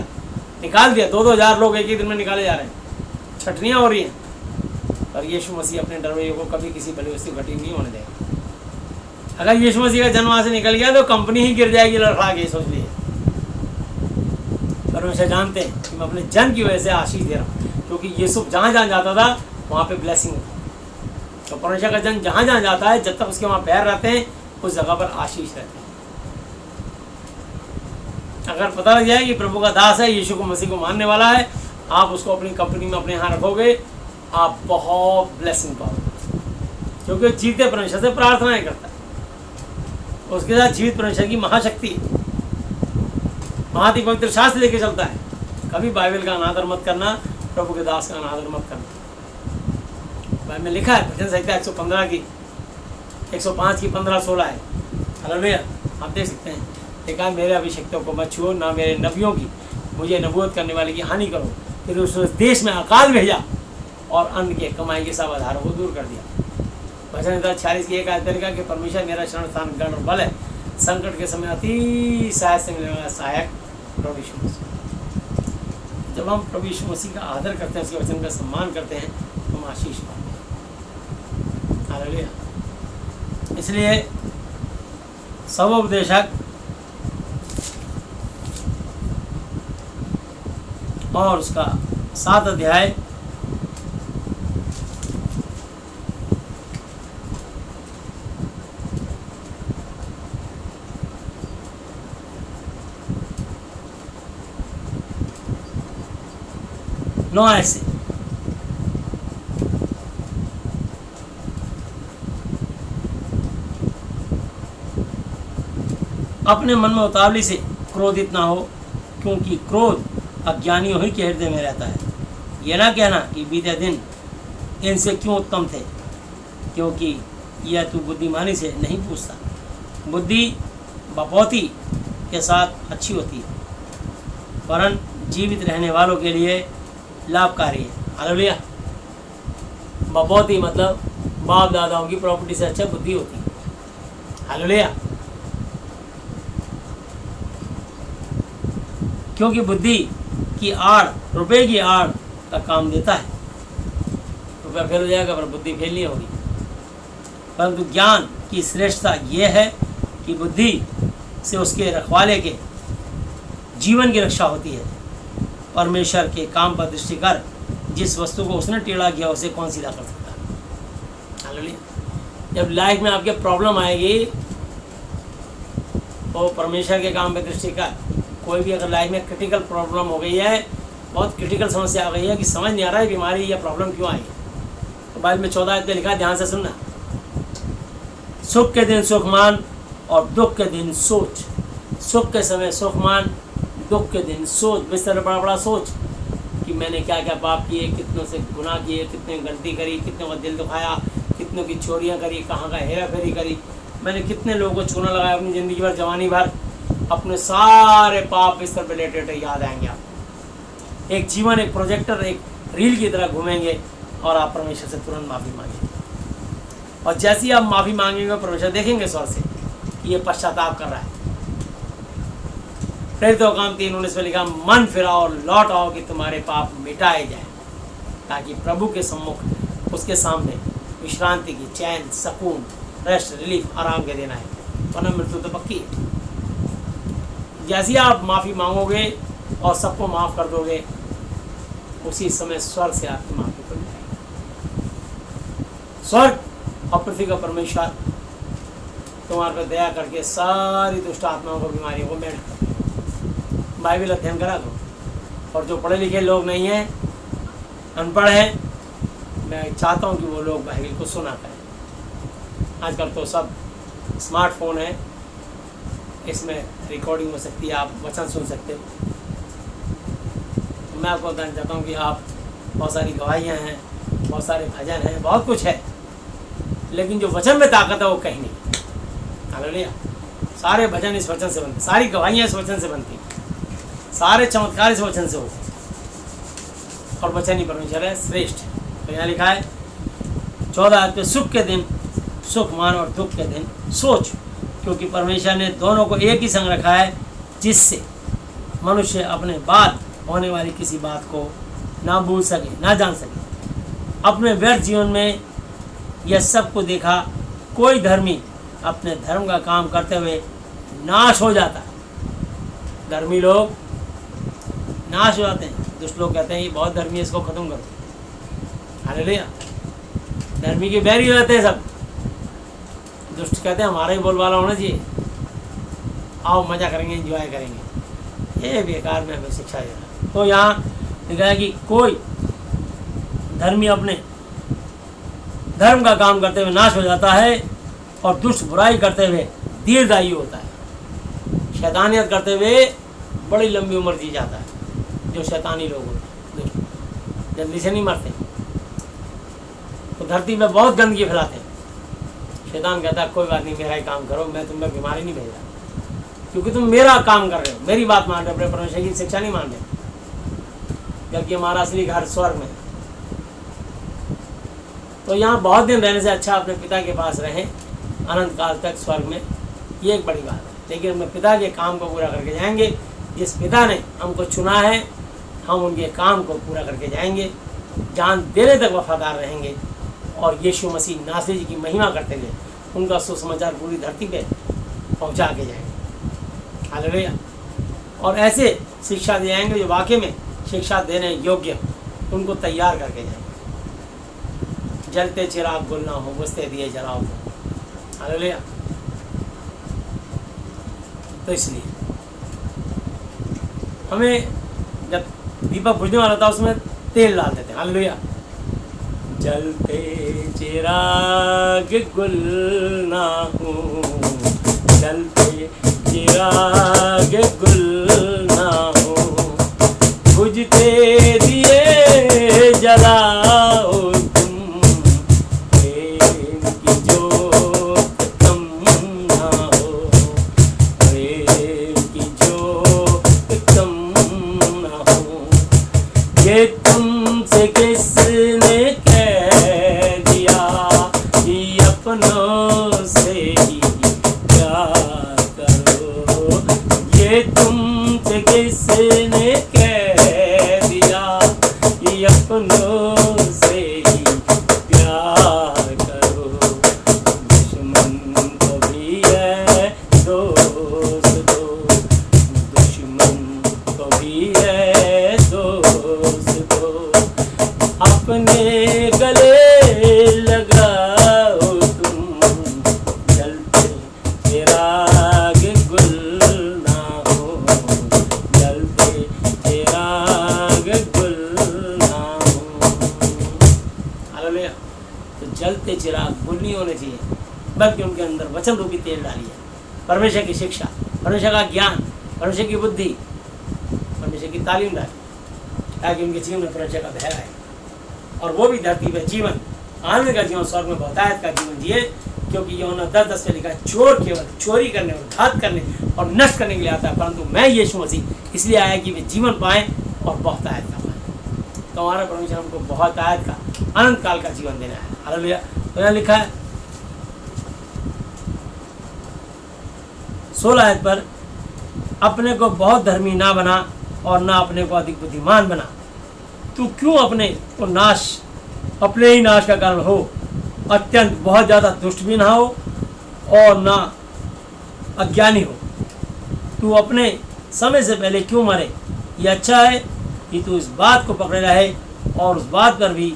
निकाल दिया। 2-2 हज़ार लोग एक ही दिन में निकाले जा रहे हैं, छटनियाँ हो रही हैं। पर यीशु मसीह अपने डरवैयों को कभी किसी भली वस्तु घटी नहीं होने देगा। अगर यीशु मसीह का जन्म वहाँ से निकल गया तो कंपनी ही गिर जाएगी, लड़खड़ा के, सोच लिए। परमेश्वर जानते हैं कि मैं अपने जन की वजह से आशीष दे रहा हूँ, क्योंकि यीशु जहाँ जहाँ जाता था वहाँ पे ब्लेसिंग होती। तो परमेश्वर का जन जहाँ जहाँ जाता है, जब तक उसके वहाँ पैर रहते हैं, उस जगह पर आशीष रहते हैं। अगर पता लग जाए कि प्रभु का दास है, यीशु को मसीह को मानने वाला है, आप उसको अपनी कंपनी में अपने यहाँ रखोगे, आप बहुत ब्लेसिंग पाओगे। क्योंकि जीते परमेश्वर से प्रार्थनाएं करता है, उसके साथ जीवित परमेश्वर की महाशक्ति है। महाती पवित्र शास्त्र लेके चलता है। कभी बाइबल का अनादर मत करना, प्रभु के दास का अनादर मत करना। बाइबल में लिखा है, भजन संहिता 115 की 105 की 15-16 है। हालेलुया। आप देख सकते हैं, लिखा है, मेरे अभिषिक्तों को मत छुओ, ना मेरे नबियों की, मुझे नबूवत करने वाले की हानि करो। फिर उस देश में अकाल भेजा और अन्न के कमाई के सब आधारों को दूर कर दिया। भजन संहिता 46 की 1 आयत में लिखा कि परमेश्वर मेरा शरण स्थान, गढ़ और बल है, संकट के समय अति सहायता से मिलने वाला सहायक प्रभु यीशु मसीह। जब हम प्रभु यीशु मसीह का आदर करते हैं, उसके वचन का सम्मान करते हैं, तो हम आशीष पाते हैं। हालेलुया। इसलिए सब उपदेशक और उसका 7 अध्याय नौ ऐसे अपने मन में उतावली से क्रोधित ना हो, क्योंकि क्रोध अज्ञानियों ही के हृदय में रहता है। यह ना कहना कि बीते दिन इनसे क्यों उत्तम थे, क्योंकि यह तू बुद्धिमानी से नहीं पूछता। बुद्धि बपौती के साथ अच्छी होती है, परंतु जीवित रहने वालों के लिए लाभकारी है। हालेलुया। बपौती मतलब बाप दादाओं की प्रॉपर्टी से अच्छा बुद्धि होती है। हालेलुया। क्योंकि बुद्धि की आड़, रुपए की आड़ का काम देता है। रुपया फेल हो जाएगा पर बुद्धि फेल नहीं होगी। परंतु ज्ञान की श्रेष्ठता यह है कि बुद्धि से उसके रखवाले के जीवन की रक्षा होती है। परमेश्वर के काम पर दृष्टि कर जिस वस्तु को उसने टेढ़ा किया उसे कौन सीधा कर सकता है। हालेलुया। जब लाइफ में आपके प्रॉब्लम आएगी तो परमेश्वर के काम पर दृष्टि कर। कोई भी अगर लाइफ में क्रिटिकल प्रॉब्लम हो गई है, बहुत क्रिटिकल समस्या आ गई है कि समझ नहीं आ रहा है बीमारी या प्रॉब्लम क्यों आई, तो बाइबल में 14 आयत में लिखा है, ध्यान से सुनना। सुख के दिन सुख मान और दुख के दिन सोच। सुख के समय सुख मान, दुख के दिन सोच। बिस्तर बड़ा बड़ा सोच कि मैंने क्या क्या पाप किए, कितनों से गुनाह किए, कितने गलती करी, कितनों का दिल दुखाया, कितनों की चोरियां करी, कहाँ का हेरा फेरी करी, मैंने कितने लोगों को चूना लगाया अपनी ज़िंदगी भर, जवानी भर। अपने सारे पाप इस तरह रिलेटेड याद आएंगे आपको। एक जीवन एक प्रोजेक्टर, एक रील की तरह घूमेंगे और आप परमेश्वर से तुरंत माफ़ी मांगेंगे। और जैसे ही आप माफ़ी मांगेंगे परमेश्वर देखेंगे स्वर से कि ये पश्चाताप कर रहा है। फिर तो काम 3:19 में लिखा, मन फिराओ लौट आओ कि तुम्हारे पाप मिटाए जाए, ताकि प्रभु के सम्मुख उसके सामने विश्रांति की, चैन, सुकून, रेस्ट, रिलीफ, आराम के दिन आए, वरना मृत्यु तो पक्की है। जैसे ही आप माफ़ी मांगोगे और सबको माफ़ कर दोगे, उसी समय स्वर्ग से आपकी माफ़ी खुल जाएगी। स्वर्ग और पृथ्वी का परमेश्वर तुम्हारे पर दया करके सारी दुष्ट आत्माओं को, बीमारियों को मेल्ट कर देगा। बाइबल अध्ययन करा दो। और जो पढ़े लिखे लोग नहीं हैं, अनपढ़ हैं, मैं चाहता हूँ कि वो लोग बाइबल को सुना करें। आजकल तो सब स्मार्टफोन है, इसमें रिकॉर्डिंग हो सकती है, आप वचन सुन सकते हो। मैं आपको बताना चाहता हूँ कि आप, बहुत सारी गवाहियाँ हैं, बहुत सारे भजन हैं, बहुत कुछ है, लेकिन जो वचन में ताकत है वो कहीं नहीं। हालेलुया। सारे भजन इस वचन से बनते, सारी गवाहियाँ इस वचन से बनती, सारे चमत्कार इस वचन से होते, और वचन ही परमेश्वर है, श्रेष्ठ है। तो यहाँ लिखा है 14 आयत पे, सुख के दिन सुख मान और दुख के दिन सोच, क्योंकि परमेश्वर ने दोनों को एक ही संग रखा है, जिससे मनुष्य अपने बाद होने वाली किसी बात को ना भूल सके, ना जान सके। अपने व्यर्थ जीवन में यह सब को देखा, कोई धर्मी अपने धर्म का काम करते हुए नाश हो जाता है। धर्मी लोग नाश हो जाते हैं। दुष्ट लोग कहते हैं ये बहुत धर्मी है, इसको ख़त्म करो। हालेलुया। धर्मी के बैरी हो जाते हैं सब। दुष्ट कहते हैं हमारा ही बोलबाला होना चाहिए, आओ मज़ा करेंगे, एंजॉय करेंगे। ये बेकार में हमें शिक्षा दे रहा है। तो यहाँ लिखा है कि कोई धर्मी अपने धर्म का काम करते हुए नाश हो जाता है, और दुष्ट बुराई करते हुए दीर्घायु होता है। शैतानियत करते हुए बड़ी लंबी उम्र जी जाता है। जो शैतानी लोग होते हैं, दुष्ट, जल्दी से नहीं मरते, तो धरती में बहुत गंदगी फैलाते हैं। शैतान कहता है कोई बात नहीं, मेरा ही काम करो, मैं तुम्हें बीमारी नहीं भेज रहा, क्योंकि तुम मेरा काम कर रहे हो, मेरी बात मान रहे हो, अपने परमेश्वर की शिक्षा नहीं मान रहे, जबकि हमारा असली घर स्वर्ग में। तो यहाँ बहुत दिन रहने से अच्छा अपने पिता के पास रहें अनंत काल तक स्वर्ग में, ये एक बड़ी बात है। लेकिन अपने पिता के काम को पूरा करके जाएंगे। जिस पिता ने हमको चुना है, हम उनके काम को पूरा करके जाएंगे, जान देने तक वफादार रहेंगे, और यीशु मसीह नासरी जी की महिमा करते हुए उनका सुसमाचार पूरी धरती पे पहुंचा के जाएंगे। हालेलुया। और ऐसे शिक्षा दे जाएंगे जो वाकई में शिक्षा देने योग्य, उनको तैयार करके जाएंगे। जलते चिराग गुल ना हो, बुझते दिए जलाओ। हालेलुया। तो इसलिए हमें जब दीपक बुझने वाला था उसमें तेल डाल देते हैं। हालेलुया। जलते चिराग गुल ना हो, जलते चिराग गुल ना हो, बुझते दिए जलाओ तुम, प्रेम की जोत कम ना हो, प्रेम की जोत कम ना हो। ये तुमसे किसने कह दिया कि अपनों से ही प्यार करो, ये तुमसे किसने कह दिया कि अपनों से ही प्यार करो। दुश्मन को भी है दोस्त दो, दुश्मन को भी है दोस्त दो, अपने गले लगाओ तुम, जलते चिराग गुल ना हो, जलते चिराग गुल ना हो। हालेलुया। तो जलते चिराग गुल नहीं होने चाहिए, बल्कि उनके अंदर वचन रूपी तेल डालिए, परमेश्वर की शिक्षा, परमेश्वर का ज्ञान, परमेश्वर की बुद्धि, परमेश्वर की तालीम डालिए, ताकि उनके जीवन में परमेश्वर का भय आए और वो भी धरती पे जीवन, आनंद का जीवन, स्वर्ग में बहुतायत का जीवन जिए। क्योंकि यूहन्ना 10:10 में लिखा है, चोर केवल चोरी करने और घात करने और नष्ट करने के लिए आता है, परंतु मैं यीशु मसीह इसलिए आया कि वे जीवन पाएं और बहुतायत का पाएं। तो हमारा परमेश्वर हमको बहुतायत का, अनंत काल का जीवन देना है। हालेलुया। तो यहाँ लिखा है 16 आयत पर, अपने को बहुत धर्मी ना बना और ना अपने को अधिक बुद्धिमान बना, तू क्यों अपने को अपने ही नाश का कारण हो, अत्यंत बहुत ज़्यादा दुष्ट भी ना हो और ना अज्ञानी हो। तू अपने समय से पहले क्यों मरे, ये अच्छा है कि तू इस बात को पकड़े रहे और उस बात पर भी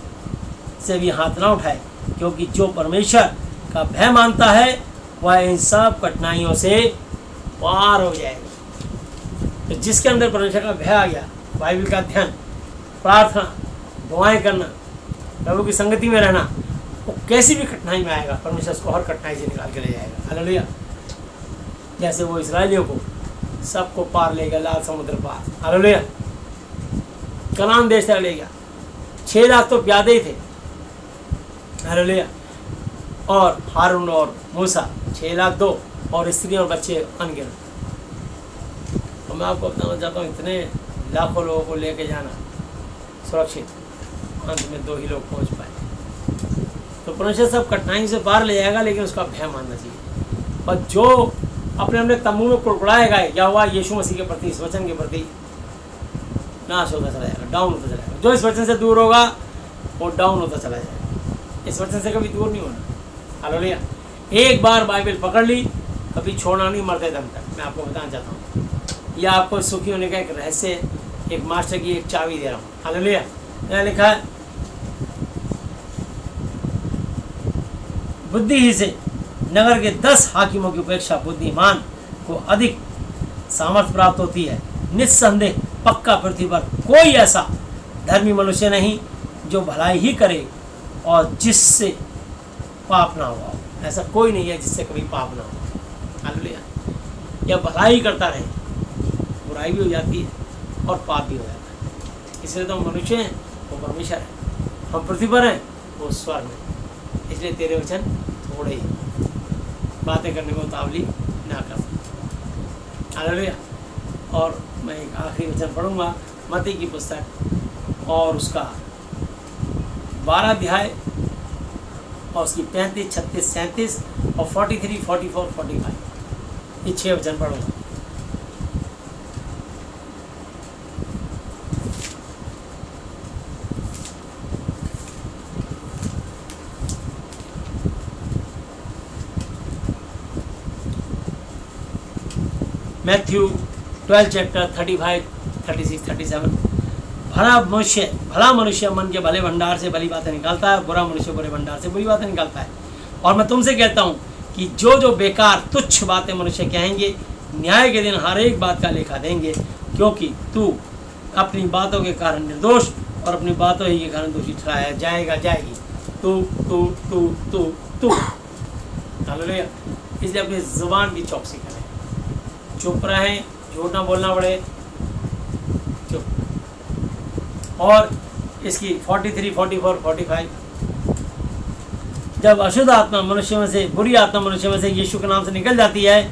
से भी हाथ ना उठाए, क्योंकि जो परमेश्वर का भय मानता है वह इन सब कठिनाइयों से पार हो जाएगा। तो जिसके अंदर परमेश्वर का भय आ गया, बाइबल का अध्ययन, प्रार्थना, दुआएं करना, प्रभु की संगति में रहना, वो कैसी भी कठिनाई में आएगा, परमेश्वर उसको हर कठिनाई से निकाल के ले जाएगा। हालेलुया। जैसे वो इस्राएलियों को सबको पार ले गया, लाल समुद्र पार। हालेलुया। कनान देश तक ले गया। 6 लाख तो प्यादे ही थे। हालेलुया। और हारून और मूसा 6 लाख 2 और स्त्री और बच्चे अनगिनत। तो मैं आपको बताना चाहता हूँ, इतने लाखों लोगों को लेके जाना सुरक्षित, अंत में 2 ही लोग पहुँच पाए। तो परमेश्वर सब कठिनाई से पार ले जाएगा, लेकिन उसका भय मानना चाहिए। और जो अपने तंबू में कुड़कुड़ाएगा या हुआ यीशु मसीह के प्रति, इस वचन के प्रति, नाश होता चला जाएगा, डाउन होता चला जाएगा। जो इस वचन से दूर होगा वो डाउन होता चला जाएगा। इस वचन से कभी दूर नहीं होना। हालेलुया। एक बार बाइबल पकड़ ली, कभी छोड़ना नहीं, मरते दम तक। मैं आपको बताना चाहता हूँ, यह आपको सुखी होने का एक रहस्य, एक मास्टर की एक चाबी दे रहा हूँ। हालेलुया। यहाँ लिखा है, बुद्धि ही से नगर के 10 हाकिमों की अपेक्षा बुद्धिमान को अधिक सामर्थ्य प्राप्त होती है। निस्संदेह पक्का पृथ्वी पर कोई ऐसा धर्मी मनुष्य नहीं जो भलाई ही करे और जिससे पाप ना हुआ। ऐसा कोई नहीं है जिससे कभी पाप ना हो। हालेलुया। या भलाई करता रहे, बुराई भी हो जाती है और पाप भी हो जाता है। इसलिए तो हम मनुष्य हैं, वो परमेश्वर है। हम पृथ्वी पर हैं, वो स्वर्ग में। इसलिए तेरे वचन थोड़े ही, बातें करने में उतावली ना कर। हालेलुया। और मैं एक आखिरी वचन पढ़ूंगा, मत्ती की पुस्तक और उसका 12 अध्याय और उसकी 35, 36, 37 और 43, 44, 45, ये 6 वचन पढ़ूंगा। Matthew 12 chapter 35, 36, 37। भला मनुष्य मन के भले भंडार से भली बातें निकालता है, बुरा मनुष्य बुरे भंडार से बुरी बातें निकालता है। और मैं तुमसे कहता हूँ कि जो बेकार तुच्छ बातें मनुष्य कहेंगे, न्याय के दिन हर एक बात का लेखा देंगे, क्योंकि तू अपनी बातों के कारण निर्दोष और अपनी बातों ही के कारण दोषी ठहराया जाएगी। तू हालेलुया। इसलिए अपनी जुबान की चौकसी करें, चुप रहें, झूठ ना बोलना पड़े, चुप। और इसकी 43, 44, 45 जब अशुद्ध आत्मा मनुष्य में से, बुरी आत्मा मनुष्य में से यीशु के नाम से निकल जाती है,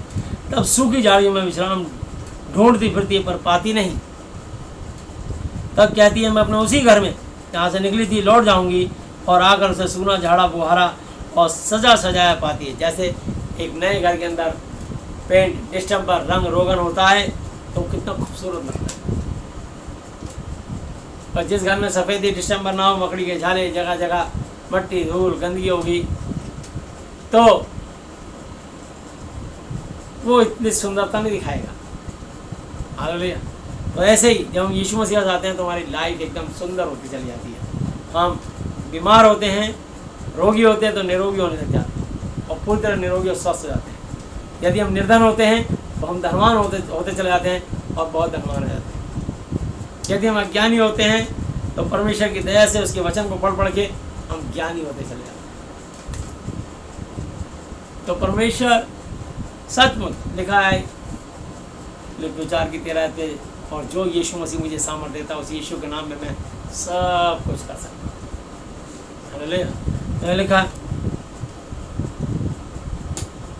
तब सूखी झाड़ियों में विश्राम ढूंढती फिरती है पर पाती नहीं। तब कहती है मैं अपने उसी घर में जहाँ से निकली थी लौट जाऊंगी और आकर उसे सूना झाड़ा बुहारा और सजा सजाया पाती है। जैसे एक नए घर के अंदर पेंट, डिस्टेम्पर, रंग रोगन होता है तो कितना खूबसूरत लगता है। और जिस घर में सफ़ेदी डिस्टेम्पर ना हो, मकड़ी के झाले, जगह जगह मट्टी धूल गंदगी होगी, तो वो इतनी सुंदरता नहीं दिखाएगा। हालेलुया। तो ऐसे ही जब हम यीशु मसीह आते हैं तो हमारी लाइफ एकदम सुंदर होती चली जाती है। हम बीमार होते हैं, रोगी होते हैं तो निरोगी होने लग जाते हैं और पूरी तरह निरोगी और स्वस्थ हो जाते हैं। यदि हम निर्धन होते हैं तो हम धनवान होते चले जाते हैं और बहुत धनवान हो जाते हैं। यदि हम अज्ञानी होते हैं तो परमेश्वर की दया से उसके वचन को पढ़ के हम ज्ञानी होते चले जाते हैं। तो परमेश्वर सचमुच लिखा है फिलिप्पियों 4 की 13 पे, और जो यीशु मसीह मुझे सामर्थ देता है उस यीशु के नाम में मैं सब कुछ कर सकता हूँ। हालेलुया। लिखा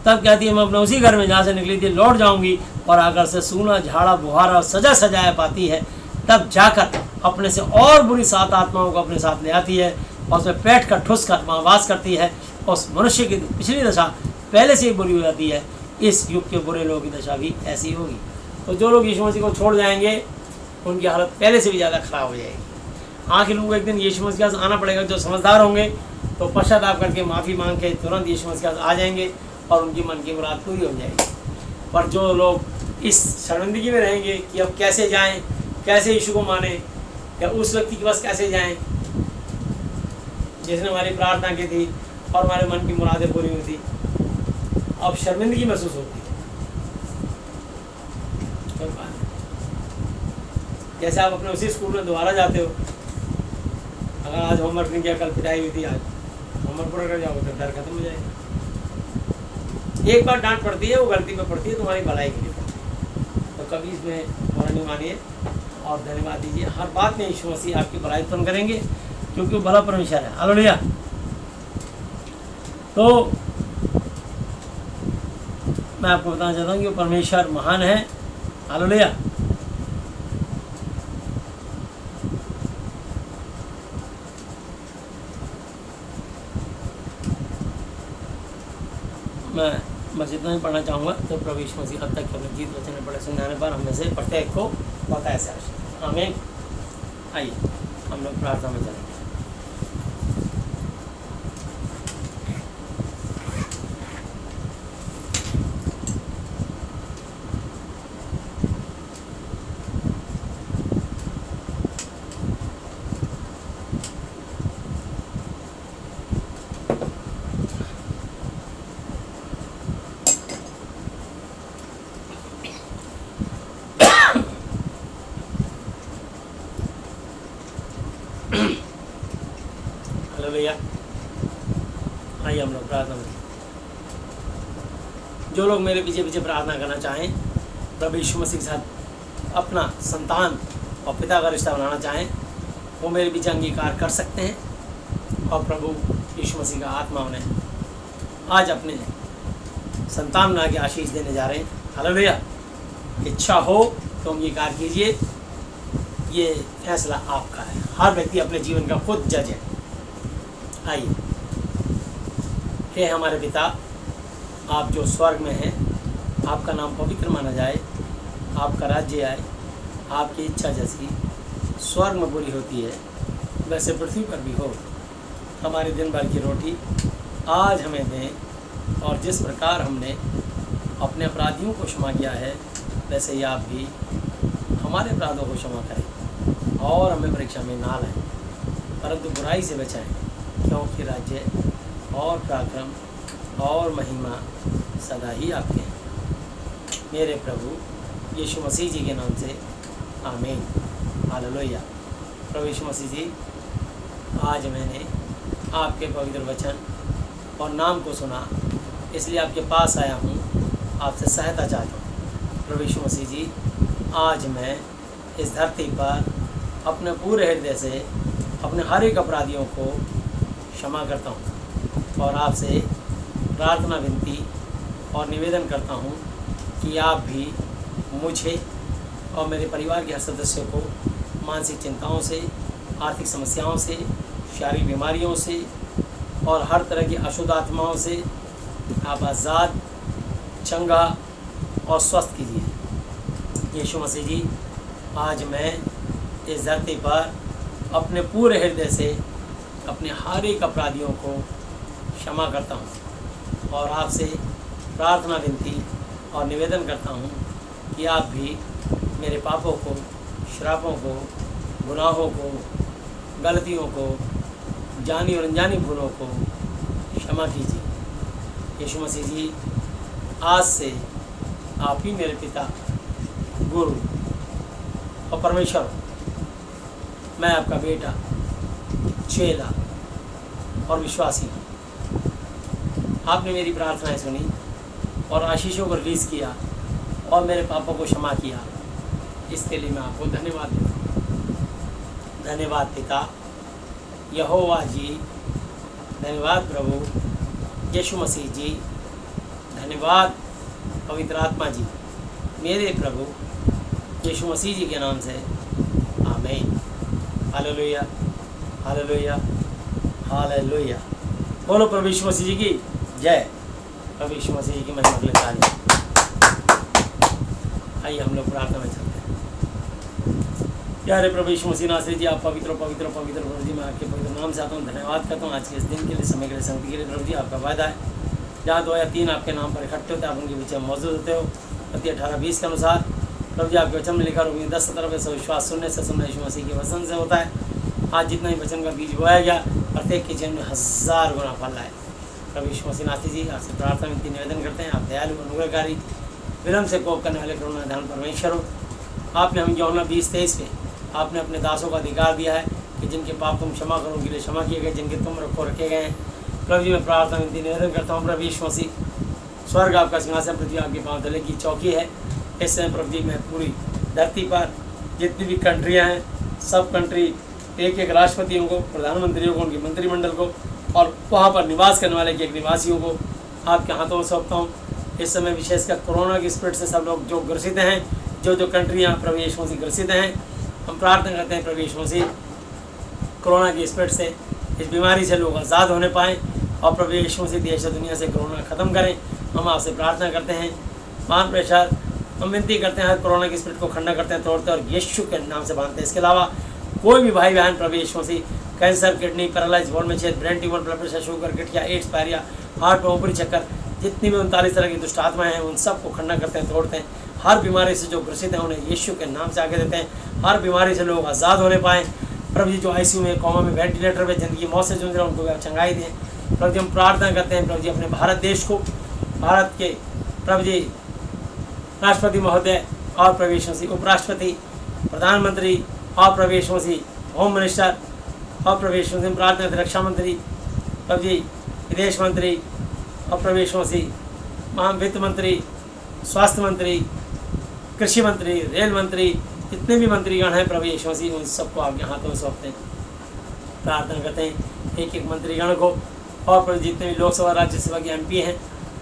तब कहती है मैं अपने उसी घर में जहाँ से निकली थी लौट जाऊंगी और आकर से सूना झाड़ा बुहारा और सजा सजाया पाती है। तब जाकर अपने से और बुरी 7 आत्माओं को अपने साथ ले आती है और उसमें पेट कर ठुस कर वहाँ वास करती है। और उस मनुष्य की पिछली दशा पहले से ही बुरी हो जाती है, इस युग के बुरे लोगों की दशा भी ऐसी होगी। तो जो लोग यीशु मसीह को छोड़ जाएंगे उनकी हालत पहले से भी ज़्यादा खराब हो जाएगी। आखिर लोगों को एक दिन यीशु मसीह के पास आना पड़ेगा। जो समझदार होंगे तो पश्चाताप करके माफ़ी मांग के तुरंत यीशु मसीह के पास आ जाएंगे और उनकी मन की मुराद पूरी हो जाएगी। पर जो लोग इस शर्मिंदगी में रहेंगे कि अब कैसे जाएं, कैसे यीशु को माने, या उस व्यक्ति के पास कैसे जाएं जिसने हमारी प्रार्थना की थी और हमारे मन की मुरादें पूरी हुई थी, अब शर्मिंदगी महसूस होती है। जैसे आप अपने उसी स्कूल में दोबारा जाते हो, अगर आज होमवर्क नहीं किया, कल पिटाई हुई थी, आज होमवर्क पूरा कर जाओगे तो डर खत्म हो जाएगा। एक बार डांट पड़ती है, वो गलती पे पड़ती है, तुम्हारी भलाई के लिए पड़ती है। तो कभी इसमें बुरा नहीं मानिए और धन्यवाद दीजिए। हर बात में यीशु मसीह आपकी भलाई उत्पन्न करेंगे क्योंकि वो भला परमेश्वर है। हालेलुया। तो मैं आपको बताना चाहता हूँ कि वो परमेश्वर महान है। हालेलुया। मैं बस इतना ही पढ़ना चाहूँगा। तो प्रभु यीशु मसीह अब तक केवल गीत वचन में पढ़े समझाने पर हम में से प्रत्येक को बताया से आशीष। आमीन। आइए हम लोग प्रार्थना में चलेंगे। हालेलुया। आइए हम लोग प्रार्थना करें। जो लोग मेरे पीछे पीछे प्रार्थना करना चाहें, प्रभु यीशु मसीह के साथ अपना संतान और पिता का रिश्ता बनाना चाहें, वो मेरे पीछे अंगीकार कर सकते हैं और प्रभु यीशु मसीह का आत्मा उन्हें आज अपने संतान बना के आशीष देने जा रहे हैं। हालेलुया। इच्छा हो तो अंगीकार कीजिए, ये फैसला आपका है। हर व्यक्ति अपने जीवन का खुद जज है। आइए। हे हमारे पिता, आप जो स्वर्ग में हैं, आपका नाम पवित्र माना जाए, आपका राज्य आए, आपकी इच्छा जैसी स्वर्ग में पूरी होती है वैसे पृथ्वी पर भी हो। हमारे दिन भर की रोटी आज हमें दें और जिस प्रकार हमने अपने अपराधियों को क्षमा किया है वैसे ही आप भी हमारे अपराधों को क्षमा करें और हमें परीक्षा में ना लाएं परंतु बुराई से बचाएं, क्योंकि राज्य और पराक्रम और महिमा सदा ही आपके हैं। मेरे प्रभु यीशु मसीह जी के नाम से आमीन। हालेलुया। प्रभु यीशु मसीह जी, आज मैंने आपके पवित्र वचन और नाम को सुना, इसलिए आपके पास आया हूँ, आपसे सहायता चाहता हूँ। प्रभु यीशु मसीह जी, आज मैं इस धरती पर अपने पूरे हृदय से अपने हर एक अपराधियों को क्षमा करता हूँ और आपसे प्रार्थना विनती और निवेदन करता हूँ कि आप भी मुझे और मेरे परिवार के हर सदस्यों को मानसिक चिंताओं से, आर्थिक समस्याओं से, शारीरिक बीमारियों से और हर तरह की अशुद्ध आत्माओं से आप आज़ाद, चंगा और स्वस्थ कीजिए। यीशु मसीह जी, आज मैं इस धरती पर अपने पूरे हृदय से अपने हर एक अपराधियों को क्षमा करता हूँ और आपसे प्रार्थना विनती और निवेदन करता हूँ कि आप भी मेरे पापों को, श्रापों को, गुनाहों को, गलतियों को, जानी और अनजानी भूलों को क्षमा कीजिए। यीशु मसीह जी, आज से आप ही मेरे पिता, गुरु और परमेश्वर, मैं आपका बेटा, चेला और विश्वासी हूँ। आपने मेरी प्रार्थनाएं सुनी और आशीषों को रिलीज़ किया और मेरे पापों को क्षमा किया। इसके लिए मैं आपको धन्यवाद देता हूँ। धन्यवाद पिता यहोवा जी, धन्यवाद प्रभु यीशु मसीह जी, धन्यवाद पवित्र आत्मा जी, मेरे प्रभु यीशु मसीह जी के नाम से आमीन। Hallelujah, hallelujah, hallelujah. बोलो प्रभु यीशु मसीह जी की जय। प्रभु यीशु मसीह जी की महिमा के लिए ताली। आइए हम लोग प्रार्थना में चलते हैं। प्यारे प्रभु यीशु मसीह नासरी जी, आप पवित्र पवित्र पवित्र प्रभु जी, मैं आपके पवित्र नाम से आता हूँ। धन्यवाद करता हूँ आज के इस दिन के लिए, समय के लिए, संगति के लिए। प्रभु जी, आपका वायदा है जहाँ 2 या 3 आपके नाम पर इकट्ठे होते हैं, आप उनके बीच में मौजूद होते हो। मत्ती 18:20 के अनुसार प्रभु जी, आपके वचन में लिखा रोमी 10:17 से विश्वास सुनने से, सुनना यीशु मसीह के वचन से होता है। आज जितना ही वचन का बीज बोया गया, प्रत्येक के जीवन में 1000 गुना फल आए। प्रभु यीशु मसीह नाथी जी, आपसे प्रार्थना विनती निवेदन करते हैं। आप दयालु, अनुग्रहकारी, विलम्ब से कोप करने वाले करुणा ध्यान परमेश्वर हो। आपने हम यूहन्ना 20:23 में आपने अपने दासों का अधिकार दिया है कि जिनके पाप तुम क्षमा करो, उनके लिए क्षमा किए गए, जिनके तुम रखे गए हैं। प्रभु जी, मैं प्रार्थना विनती निवेदन करता हूँ। प्रभु यीशु मसीह, स्वर्ग आपका सिंहासन, पृथ्वी आपके पाँव तले की चौकी है। इस समय प्रभु जी, मैं पूरी धरती पर जितनी भी कंट्रियाँ हैं, सब कंट्री, एक एक राष्ट्रपतियों को, प्रधानमंत्रियों को, उनके मंत्रिमंडल को और वहाँ पर निवास करने वाले एक निवासियों को आपके हाथों में सौंपता हूँ। इस समय विशेषकर कोरोना की स्पिरिट से सब लोग जो ग्रसित हैं, जो कंट्रियाँ प्रभु यीशु मसीह ग्रसित हैं, हम प्रार्थना करते हैं प्रभु यीशु मसीह, कोरोना की स्पिरिट से, इस बीमारी से लोग आज़ाद होने पाएँ और प्रभु यीशु मसीह देश और दुनिया से कोरोना ख़त्म करें। हम आपसे प्रार्थना करते हैं। महान प्रेशर, हम विनती करते हैं, हर कोरोना की स्पिरिट को खंडा करते हैं, तोड़ते हैं और यीशु के नाम से बांधते हैं। इसके अलावा कोई भी भाई बहन प्रभु यीशु मसीह कैंसर, किडनी, पैरालाइज, बोन में छेद, brain tumour, blood pressure, sugar, गठिया, एड्स, पायरिया, हार्ट में ऊपरी चक्कर, जितनी भी 39 तरह की दुष्ट आत्माएं हैं, उन सबको खंडा करते हैं, तोड़ते हैं। हर बीमारी से जो ग्रसित हैं उन्हें यीशु के नाम से आगे देते हैं। हर बीमारी से लोग आज़ाद होने पाएँ। प्रभु जी, जो ICU में, कोमा में, वेंटिलेटर में जिंदगी मौत से जूझ रहे हैं, उनको भी चंगाई दें। प्रभु जी, हम प्रार्थना करते हैं प्रभु जी, अपने भारत देश को, भारत के प्रभु जी राष्ट्रपति महोदय और प्रभु यीशु मसीह, उपराष्ट्रपति, प्रधानमंत्री और प्रभु यीशु मसीह, होम मिनिस्टर और प्रभु यीशु मसीह, प्रार्थना करते रक्षा मंत्री, प्रभु जी विदेश मंत्री और प्रभु यीशु मसीह, महान वित्त मंत्री, स्वास्थ्य मंत्री, कृषि मंत्री, रेल मंत्री, जितने भी मंत्रीगण हैं प्रभु यीशु मसीह, उन सबको आपके हाथों में सौंपते हैं। प्रार्थना करते हैं एक एक मंत्रीगण को और प्रभु जितने भी लोकसभा, राज्यसभा के MP हैं,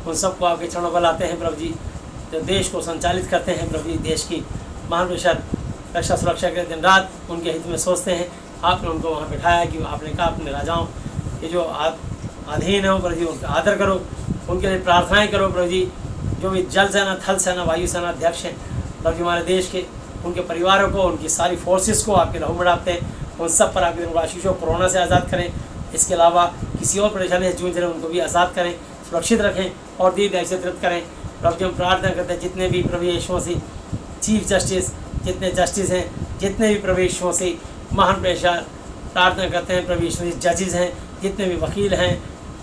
उन सबको आपके चरणों पर लाते हैं। प्रभु जी, जो देश को संचालित करते हैं, प्रभु जी देश की महान प्रेशर, रक्षा सुरक्षा के दिन रात उनके हित में सोचते हैं। आपने उनको वहाँ बिठाया कि आपने कहा अपने राजाओं के जो अधीन है, प्रभु जी उनका आदर करो, उनके लिए प्रार्थनाएँ करो। प्रभु जी, जो भी जल सेना, थल सेना, वायु सेना अध्यक्ष हैं प्रभु जी हमारे देश के, उनके परिवारों को, उनकी सारी फोर्सेस को आपके लहू में डालते हैं। उन सब पर आपके आशीषों कोरोना से आज़ाद करें। इसके अलावा किसी और परेशानी से जूझ रहे हैं, उनको भी आज़ाद करें, सुरक्षित रखें और दीर्घ से तृप्त करें। प्रभु जी, हम प्रार्थना करते हैं जितने भी प्रभु यीशु मसीह चीफ जस्टिस, जितने जस्टिस हैं, जितने भी प्रभु यीशु मसीह महान प्रेशर, प्रार्थना करते हैं प्रभु यीशु मसीह जजेस हैं, जितने भी वकील हैं,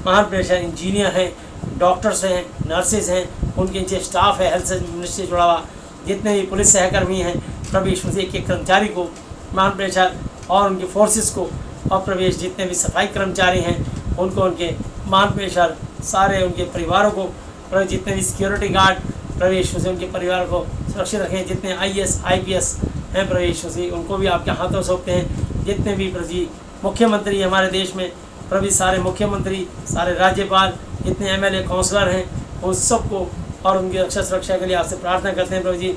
महान प्रेशर इंजीनियर हैं, डॉक्टर्स हैं, नर्सेज हैं, उनके नीचे स्टाफ है, हेल्थ मिनिस्ट्री से जुड़ा हुआ, जितने भी पुलिस सहकर्मी हैं, प्रभु यीशु मसीह के कर्मचारी को, महान प्रेशर और उनके फोर्सेस को, और प्रभु यीशु जितने भी सफाई कर्मचारी हैं उनको, उनके महान प्रेशर सारे उनके परिवारों को, प्रभु जितने भी सिक्योरिटी गार्ड प्रभु यीशु मसीह उनके परिवार को सुरक्षित रखें। जितने IAS IPS हैं प्रभु यीशु मसीह उनको भी आपके हाथों सौंपते हैं। जितने भी प्रभु जी मुख्यमंत्री हमारे देश में प्रभु जी, सारे मुख्यमंत्री, सारे राज्यपाल, जितने MLA काउंसलर हैं उन सबको और उनकी रक्षा सुरक्षा के लिए आपसे प्रार्थना करते हैं प्रभु जी।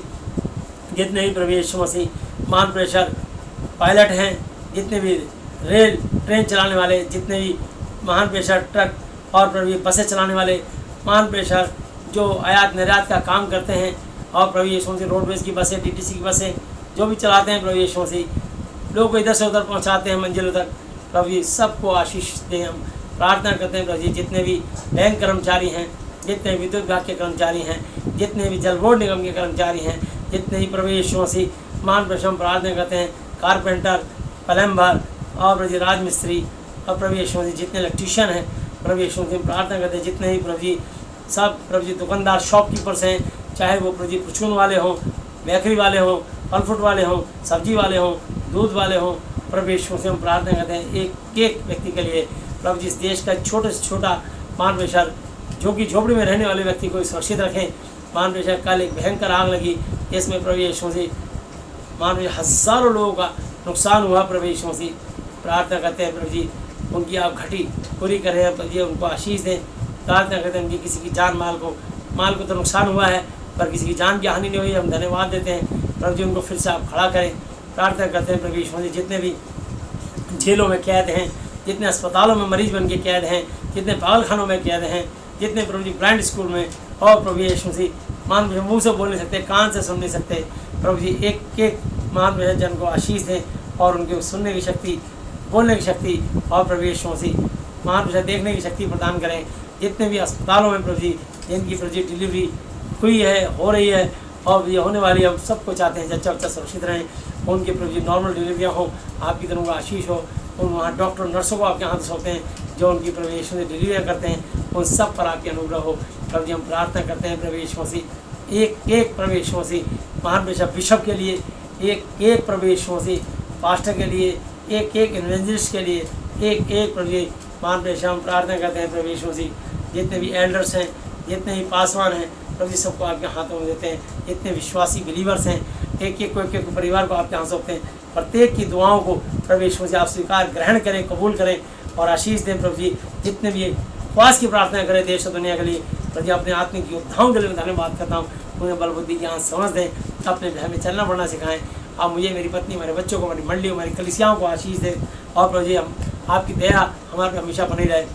जितने भी प्रभु यीशु मसीह मान प्रेशर पायलट हैं, जितने भी रेल ट्रेन चलाने वाले, जितने भी महान प्रेशर ट्रक और प्रभु जी बसें चलाने वाले, महान प्रेशर जो आयात निर्यात का काम करते हैं, और प्रभु यीशु मसीह रोडवेज़ की बसें, DTC की बसें जो भी चलाते हैं प्रभु यीशु मसीह लोगों को इधर से उधर पहुंचाते हैं मंजिलों तक, प्रभु जी सबको आशीष दें। हम प्रार्थना करते हैं प्रभु जी। जितने भी बैंक कर्मचारी हैं, जितने विद्युत विभाग के कर्मचारी हैं, जितने भी जल बोर्ड निगम के कर्मचारी हैं, जितने ही प्रभु यीशु मसीह महान प्रेशर हम प्रार्थना करते हैं, कारपेंटर, प्लम्बर और प्रभु जी राजमिस्त्री और प्रभु यीशु मसीह जितने इलेक्ट्रीशियन हैं प्रभु यीशु मसीह प्रार्थना करते हैं। जितने ही प्रभु जी सब प्रभु जी दुकानदार, शॉपकीपर्स हैं, चाहे वो प्रभु जी परचून वाले हों, बेकरी वाले हों, फल फ्रूट वाले हों, सब्जी वाले हों, दूध वाले हों, प्रभु यीशु मसीह हम प्रार्थना करते हैं एक एक व्यक्ति के लिए। प्रभु जी इस देश का छोटे से छोटा मान प्रेशर जो कि झोपड़ी में रहने वाले व्यक्ति को सुरक्षित रखें। मान प्रेशर कल एक भयंकर आग लगी, इसमें प्रभु यीशु मसीह मान प्रेशर हज़ारों लोगों का नुकसान हुआ। प्रभु यीशु मसीह प्रार्थना करते हैं प्रभु जी उनकी आप घटी पूरी करें, प्रभु जी उनको आशीष दें। प्रार्थना करते हैं उनकी किसी की जान माल को तो नुकसान हुआ है पर किसी की जान की हानि नहीं हुई, हम धन्यवाद देते हैं। प्रभु जी उनको फिर से आप खड़ा करें। प्रार्थना करते हैं प्रभु यीशु मसीह जितने भी जेलों में कैद हैं, जितने अस्पतालों में मरीज बन के कैद हैं, जितने पागलखानों में कैद हैं, जितने प्रभु जी ब्रांड स्कूल में, और प्रभु यीशु मसीह मान मुँह से बोल नहीं सकते, कान से सुन नहीं सकते, प्रभु जी एक एक मान जन को आशीष दें और उनकी सुनने की शक्ति, बोलने की शक्ति और प्रभु यीशु मसीह मान देखने की शक्ति प्रदान करें। जितने भी अस्पतालों में प्रभु जी जिनकी प्रभु जी डिलीवरी हुई है, हो रही है और ये होने वाली है, हम सबको चाहते हैं जच्चा बच्चा सुरक्षित रहें, उनके प्रभु जी नॉर्मल डिलीवरियाँ हो, आपकी तरफ का आशीष हो। उन वहाँ डॉक्टर नर्सों को आपके हाथ सौंपते हैं जो उनकी प्रभु यीशु से डिलीवरियाँ करते हैं, उन सब पर आपकी अनुग्रह हो। प्रभु जी हम प्रार्थना करते हैं प्रभु यीशु मसीह एक एक प्रभु यीशु मसीह महान बिशप के लिए, एक एक प्रभु यीशु मसीह पास्टर के लिए, एक एक इवेंजलिस्ट के लिए, एक एक प्रभु जी महान प्रेषक हम प्रार्थना करते हैं प्रभु यीशु मसीह। जितने भी एल्डर्स हैं, जितने भी पासवान हैं, प्रभु जी सबको आपके हाथों में देते हैं। जितने विश्वासी बिलीवर्स हैं, एक एक परिवार को आपके हाथ सौंपते हैं। प्रत्येक की दुआओं को प्रभु यीशु मसीह आप स्वीकार ग्रहण करें, कबूल करें और आशीष दें। प्रभु जी जितने भी उपवास की प्रार्थना करें देश और दुनिया के लिए, प्रभु जी अपने आत्मिक योद्धाओं के लिए धन्यवाद करता हूँ। उन्हें बल बुद्धि ज्ञान समझ दें, अपने भय में चलना बढ़ना सिखाएं। आप मुझे, मेरी पत्नी, मेरे बच्चों को, हमारी मंडली, हमारी कलिसियाओं को आशीष दें और प्रभु जी हम आपकी दया हमारे पे हमेशा बनी रहे।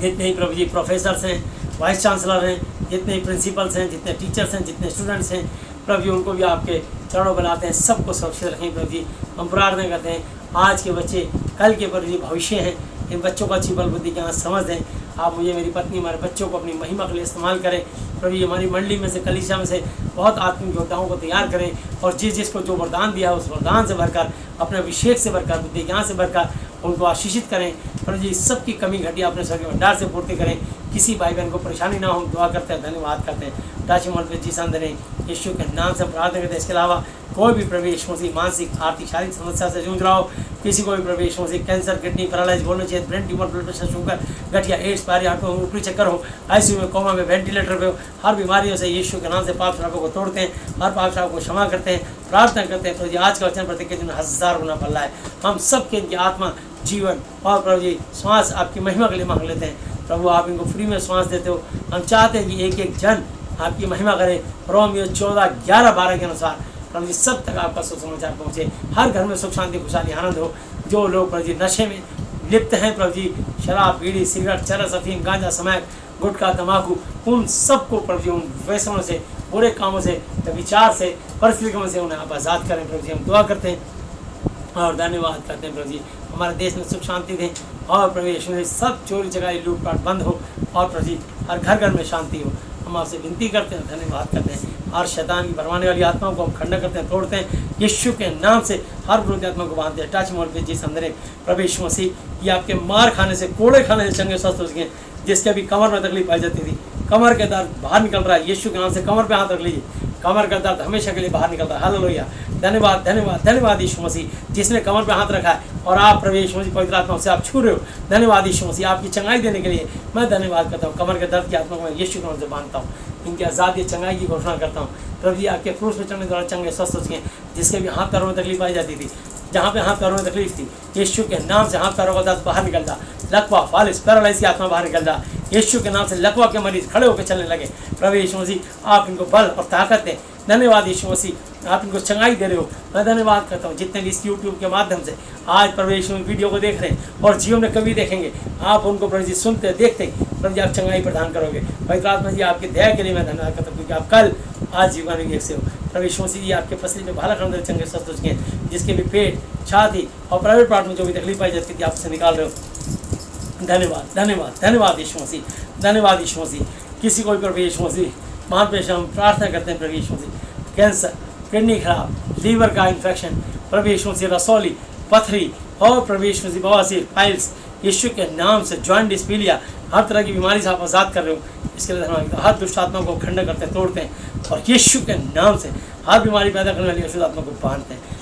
जितने ही प्रभु जी प्रोफेसर्स हैं, वाइस चांसलर हैं, जितने ही प्रिंसिपल्स हैं, जितने टीचर्स हैं, जितने स्टूडेंट्स हैं, प्रभु जी उनको भी आपके चरणों बनाते हैं, सबको सुरक्षित रखें। प्रभु जी हम प्रार्थना करते हैं आज के बच्चे कल के प्रभु जी भविष्य हैं, इन बच्चों को अच्छी बल बुद्धि ज्ञान समझ दें। आप मुझे, मेरी पत्नी, हमारे बच्चों को अपनी महिमा के लिए इस्तेमाल करें। प्रभु जी हमारी मंडली में से, कलीसिया में से बहुत आत्मिक योद्धाओं को तैयार करें और जिसको जो वरदान दिया है उस वरदान से भरकर, अपने अभिषेक से भरकर, बुद्धि ज्ञान से भरकर उनको आशीषित करें। प्रभु जी सबकी कमी घटी अपने स्वर्ग भंडार से पूर्ति करें, किसी भाई बहन को परेशानी ना हो। दुआ करते हैं, धन्यवाद करते हैं। राशि मोल जी संदने यीशु के नाम से प्रार्थना करते हैं। इसके अलावा कोई भी प्रभु यीशु मसीह मानसिक, आर्थिक, शारीरिक समस्या से जूझ रहा हो, किसी को भी प्रभु यीशु मसीह कैंसर, किडनी पैरालाइज, बोलना चाहिए, brain tumour, blood pressure, sugar, गठिया, एड्स, पारी, आंखों में ऊपरी चक्कर हो, ICU में, कोमा में, वेंटिलेटर पे हो, हर बीमारियों से यीशु के नाम से पाप श्रापों को तोड़ते हैं, हर पाप श्राप को क्षमा करते हैं। प्रार्थना करते हैं प्रभु जी आज का वचन प्रत्येक दिन 1000 गुना फल है। हम सब के इनकी आत्मा, जीवन और प्रभु जी श्वास आपकी महिमा के लिए मांग लेते हैं। प्रभु आप इनको फ्री में श्वास देते हो। हम चाहते हैं कि एक एक जन आपकी महिमा करे। रोमियो 14:11-12 के अनुसार प्रभु जी सब तक आपका सुसमाचार पहुँचे, हर घर में सुख शांति खुशहाली आनंद हो। जो लोग प्रभु जी नशे में लिप्त हैं, प्रभु जी शराब, बीड़ी, सिगरेट, चरस, अफीम, गांजा, स्मैक, गुटखा, तम्बाकू, उन सबको प्रभु जी उन व्यसनों से, बुरे कामों से, विचार से, परिस्थितियों से उन्हें आप आज़ाद करें। प्रभु जी हम दुआ करते हैं और धन्यवाद करते हैं। प्रभु जी हमारे देश में सुख शांति दें और प्रभु यीशु में सब चोरी चकारी लूटपाट बंद हो और प्रभु जी हर घर घर में शांति हो। हम आपसे विनती करते हैं, धन्यवाद करते हैं। और शैतान की भरमाने वाली आत्माओं को हम खंडन करते हैं, तोड़ते हैं यीशु के नाम से। हर विरोधी आत्मा को बांधते हैं। टच मोल पे जी समझे प्रभु यीशु मसीह ये आपके मार खाने से, कोड़े खाने से चंगे स्वस्थ हो सके। जिसके अभी कमर में तकलीफ पाई जाती थी, कमर के दर्द बाहर निकल रहा है, यीशु के नाम से कमर पे हाथ रख लीजिए। कमर का दर्द हमेशा के लिए बाहर निकलता है। हालेलुया, धन्यवाद धन्यवाद धन्यवाद यीशु मसीह, जिसने कमर पे हाथ रखा है और आप प्रभु यीशु मसीह पवित्र आत्मा से आप छू रहे हो। धन्यवाद यीशु मसीह, आपकी चंगाई देने के लिए मैं धन्यवाद करता हूँ। कमर के दर्द की आत्मा को मैं यीशु के नाम से बांधता हूँ, इनकी आज़ादी चंगाई की घोषणा करता हूँ। प्रभु जी आपके क्रूस पे चढ़ने द्वारा चंगे स्वस्थ हो चुके, जिसके भी हाथ पैरों में तकलीफ आई जाती थी, जहाँ पे हाथ पैरों में तकलीफ थी, यीशु के नाम से हाथ पैरों का दर्द बाहर निकल जा। लकवा फालिस पैरालाइज की आत्मा बाहर निकल जा, यीशु के नाम से लकवा के मरीज खड़े होकर चलने लगे। प्रभु यीशु मसीह आप इनको बल और ताकत दें। धन्यवाद यीशु मसीह, आप इनको चंगाई दे रहे हो। मैं धन्यवाद करता हूँ जितने भी इस यूट्यूब के माध्यम से आज प्रभु यीशु वीडियो को देख रहे हैं और जीवन में कभी देखेंगे, आप उनको प्रभु जी सुनते देखते प्रभु जी आप चंगाई प्रदान करोगे। पवित्र आत्मा जी आपकी दया के लिए मैं धन्यवाद करता हूँ, क्योंकि आप कल आज जीवन एक से हो। प्रभु यीशु मसीह जी आपके पसली में भाला खंड चंगे स्वस्थ हो चुके हैं, जिसके भी पेट छाती और प्राइवेट पार्ट में जो भी तकलीफ आई जाती थी आप से निकाल रहे हो। धन्यवाद धन्यवाद धन्यवाद यीशु मसीह, धन्यवाद यीशु मसीह। किसी को भी प्रभु यीशु मसीह महापेश हम प्रार्थना करते हैं प्रभु यीशु मसीह, कैंसर, किडनी खराब, लीवर का इन्फेक्शन, प्रभु यीशु मसीह रसौली, पथरी और प्रभु यीशु मसीह बवासीर, पाइल्स, यीशु के नाम से जॉइंट डिस्पीलिया, हर तरह की बीमारी से आप आज़ाद कर रहे हो। इसके लिए धन्यवाद। हर दुष्ट आत्मा को खंड करते हैं, तोड़ते हैं और यीशु के नाम से हर बीमारी पैदा करने वाली अशुद्ध आत्मा को बांधते हैं।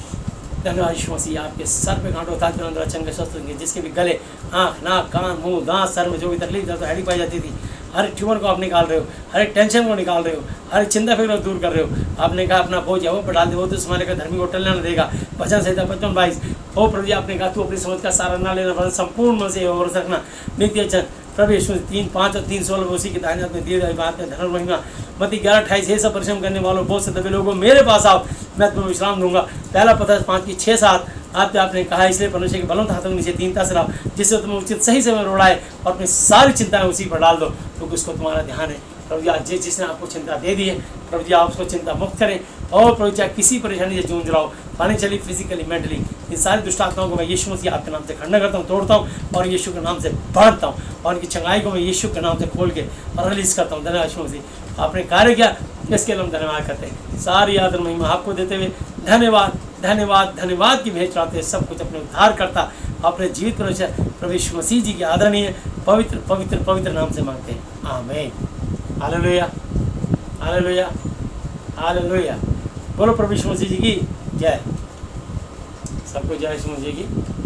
धन्यवाद यीशु मसीह, आपके सर पे कांटो ताकि अंदर चंगे स्वस्थ होंगे, जिसके भी गले, आँख, नाक, कान, मुंह, दांत, सर में जो भी तकलीफ दर्द हैडी पाई जाती थी, हर एक ट्यूमर को आप निकाल रहे हो, हर एक टेंशन को निकाल रहे हो, हर एक चिंता फिक्र को दूर कर रहे हो। आपने कहा अपना बोझ है वो पर डाल दे, वो तो तुम्हारे का धर्मी को टलने न देगा। भजन संहिता 55:22। ओ प्रभु जी आपने कहा तू अपनी समझ का सारा ना लेना, संपूर्ण मन से और रखना। नित्य चंद प्रभु यीशु 3:5 और 3:16 उसी की दाहिने हाथ में दिए गए बात में धन महिमा। मत्ती 11:28 हे सब परिश्रम करने वालों बहुत से दबे लोगों मेरे पास आओ, मैं तुम्हें विश्राम दूंगा। पहला पत्र 5:6-7 आपने कहा, इसलिए परमेश्वर के बलवंत हाथों के नीचे दीनता से लाओ, जिससे तुम्हें उचित सही समय रोड़ाए और अपनी सारी चिंताएं उसी पर डाल दो, क्योंकि उसको तुम्हारा ध्यान है। प्रभु जी आज जिसने आपको चिंता दे दी है, प्रभु जी आप उसको चिंता मुक्त करें। और प्रभु जी किसी परेशानी से जूझ रहा हो, फाइनेंशियली, फिजिकली, मेंटली, इन सारी दुष्ट आत्माओं को मैं यीशु मसीह आपके नाम से खंडन करता हूँ, तोड़ता हूँ और यीशु के नाम से बांधता हूँ और उनकी चंगाई को मैं यीशु के नाम से खोल के और रिलीज करता हूँ। धन्यवाद यीशु मसीह, आपने कार्य किया, इसके लिए हम धन्यवाद करते हैं। सारी आदर महिमा आपको देते हुए धन्यवाद धन्यवाद धन्यवाद की भेंट चढ़ाते हैं। सब कुछ अपने उद्धार करता अपने जीवित परमेश्वर प्रभु यीशु मसीह जी की आदरणीय पवित्र पवित्र पवित्र नाम से मांगते हैं, आमीन। Hallelujah hallelujah hallelujah. बोलो प्रभु यीशु मसीह जी की जय। सबको जय यीशु मसीह की।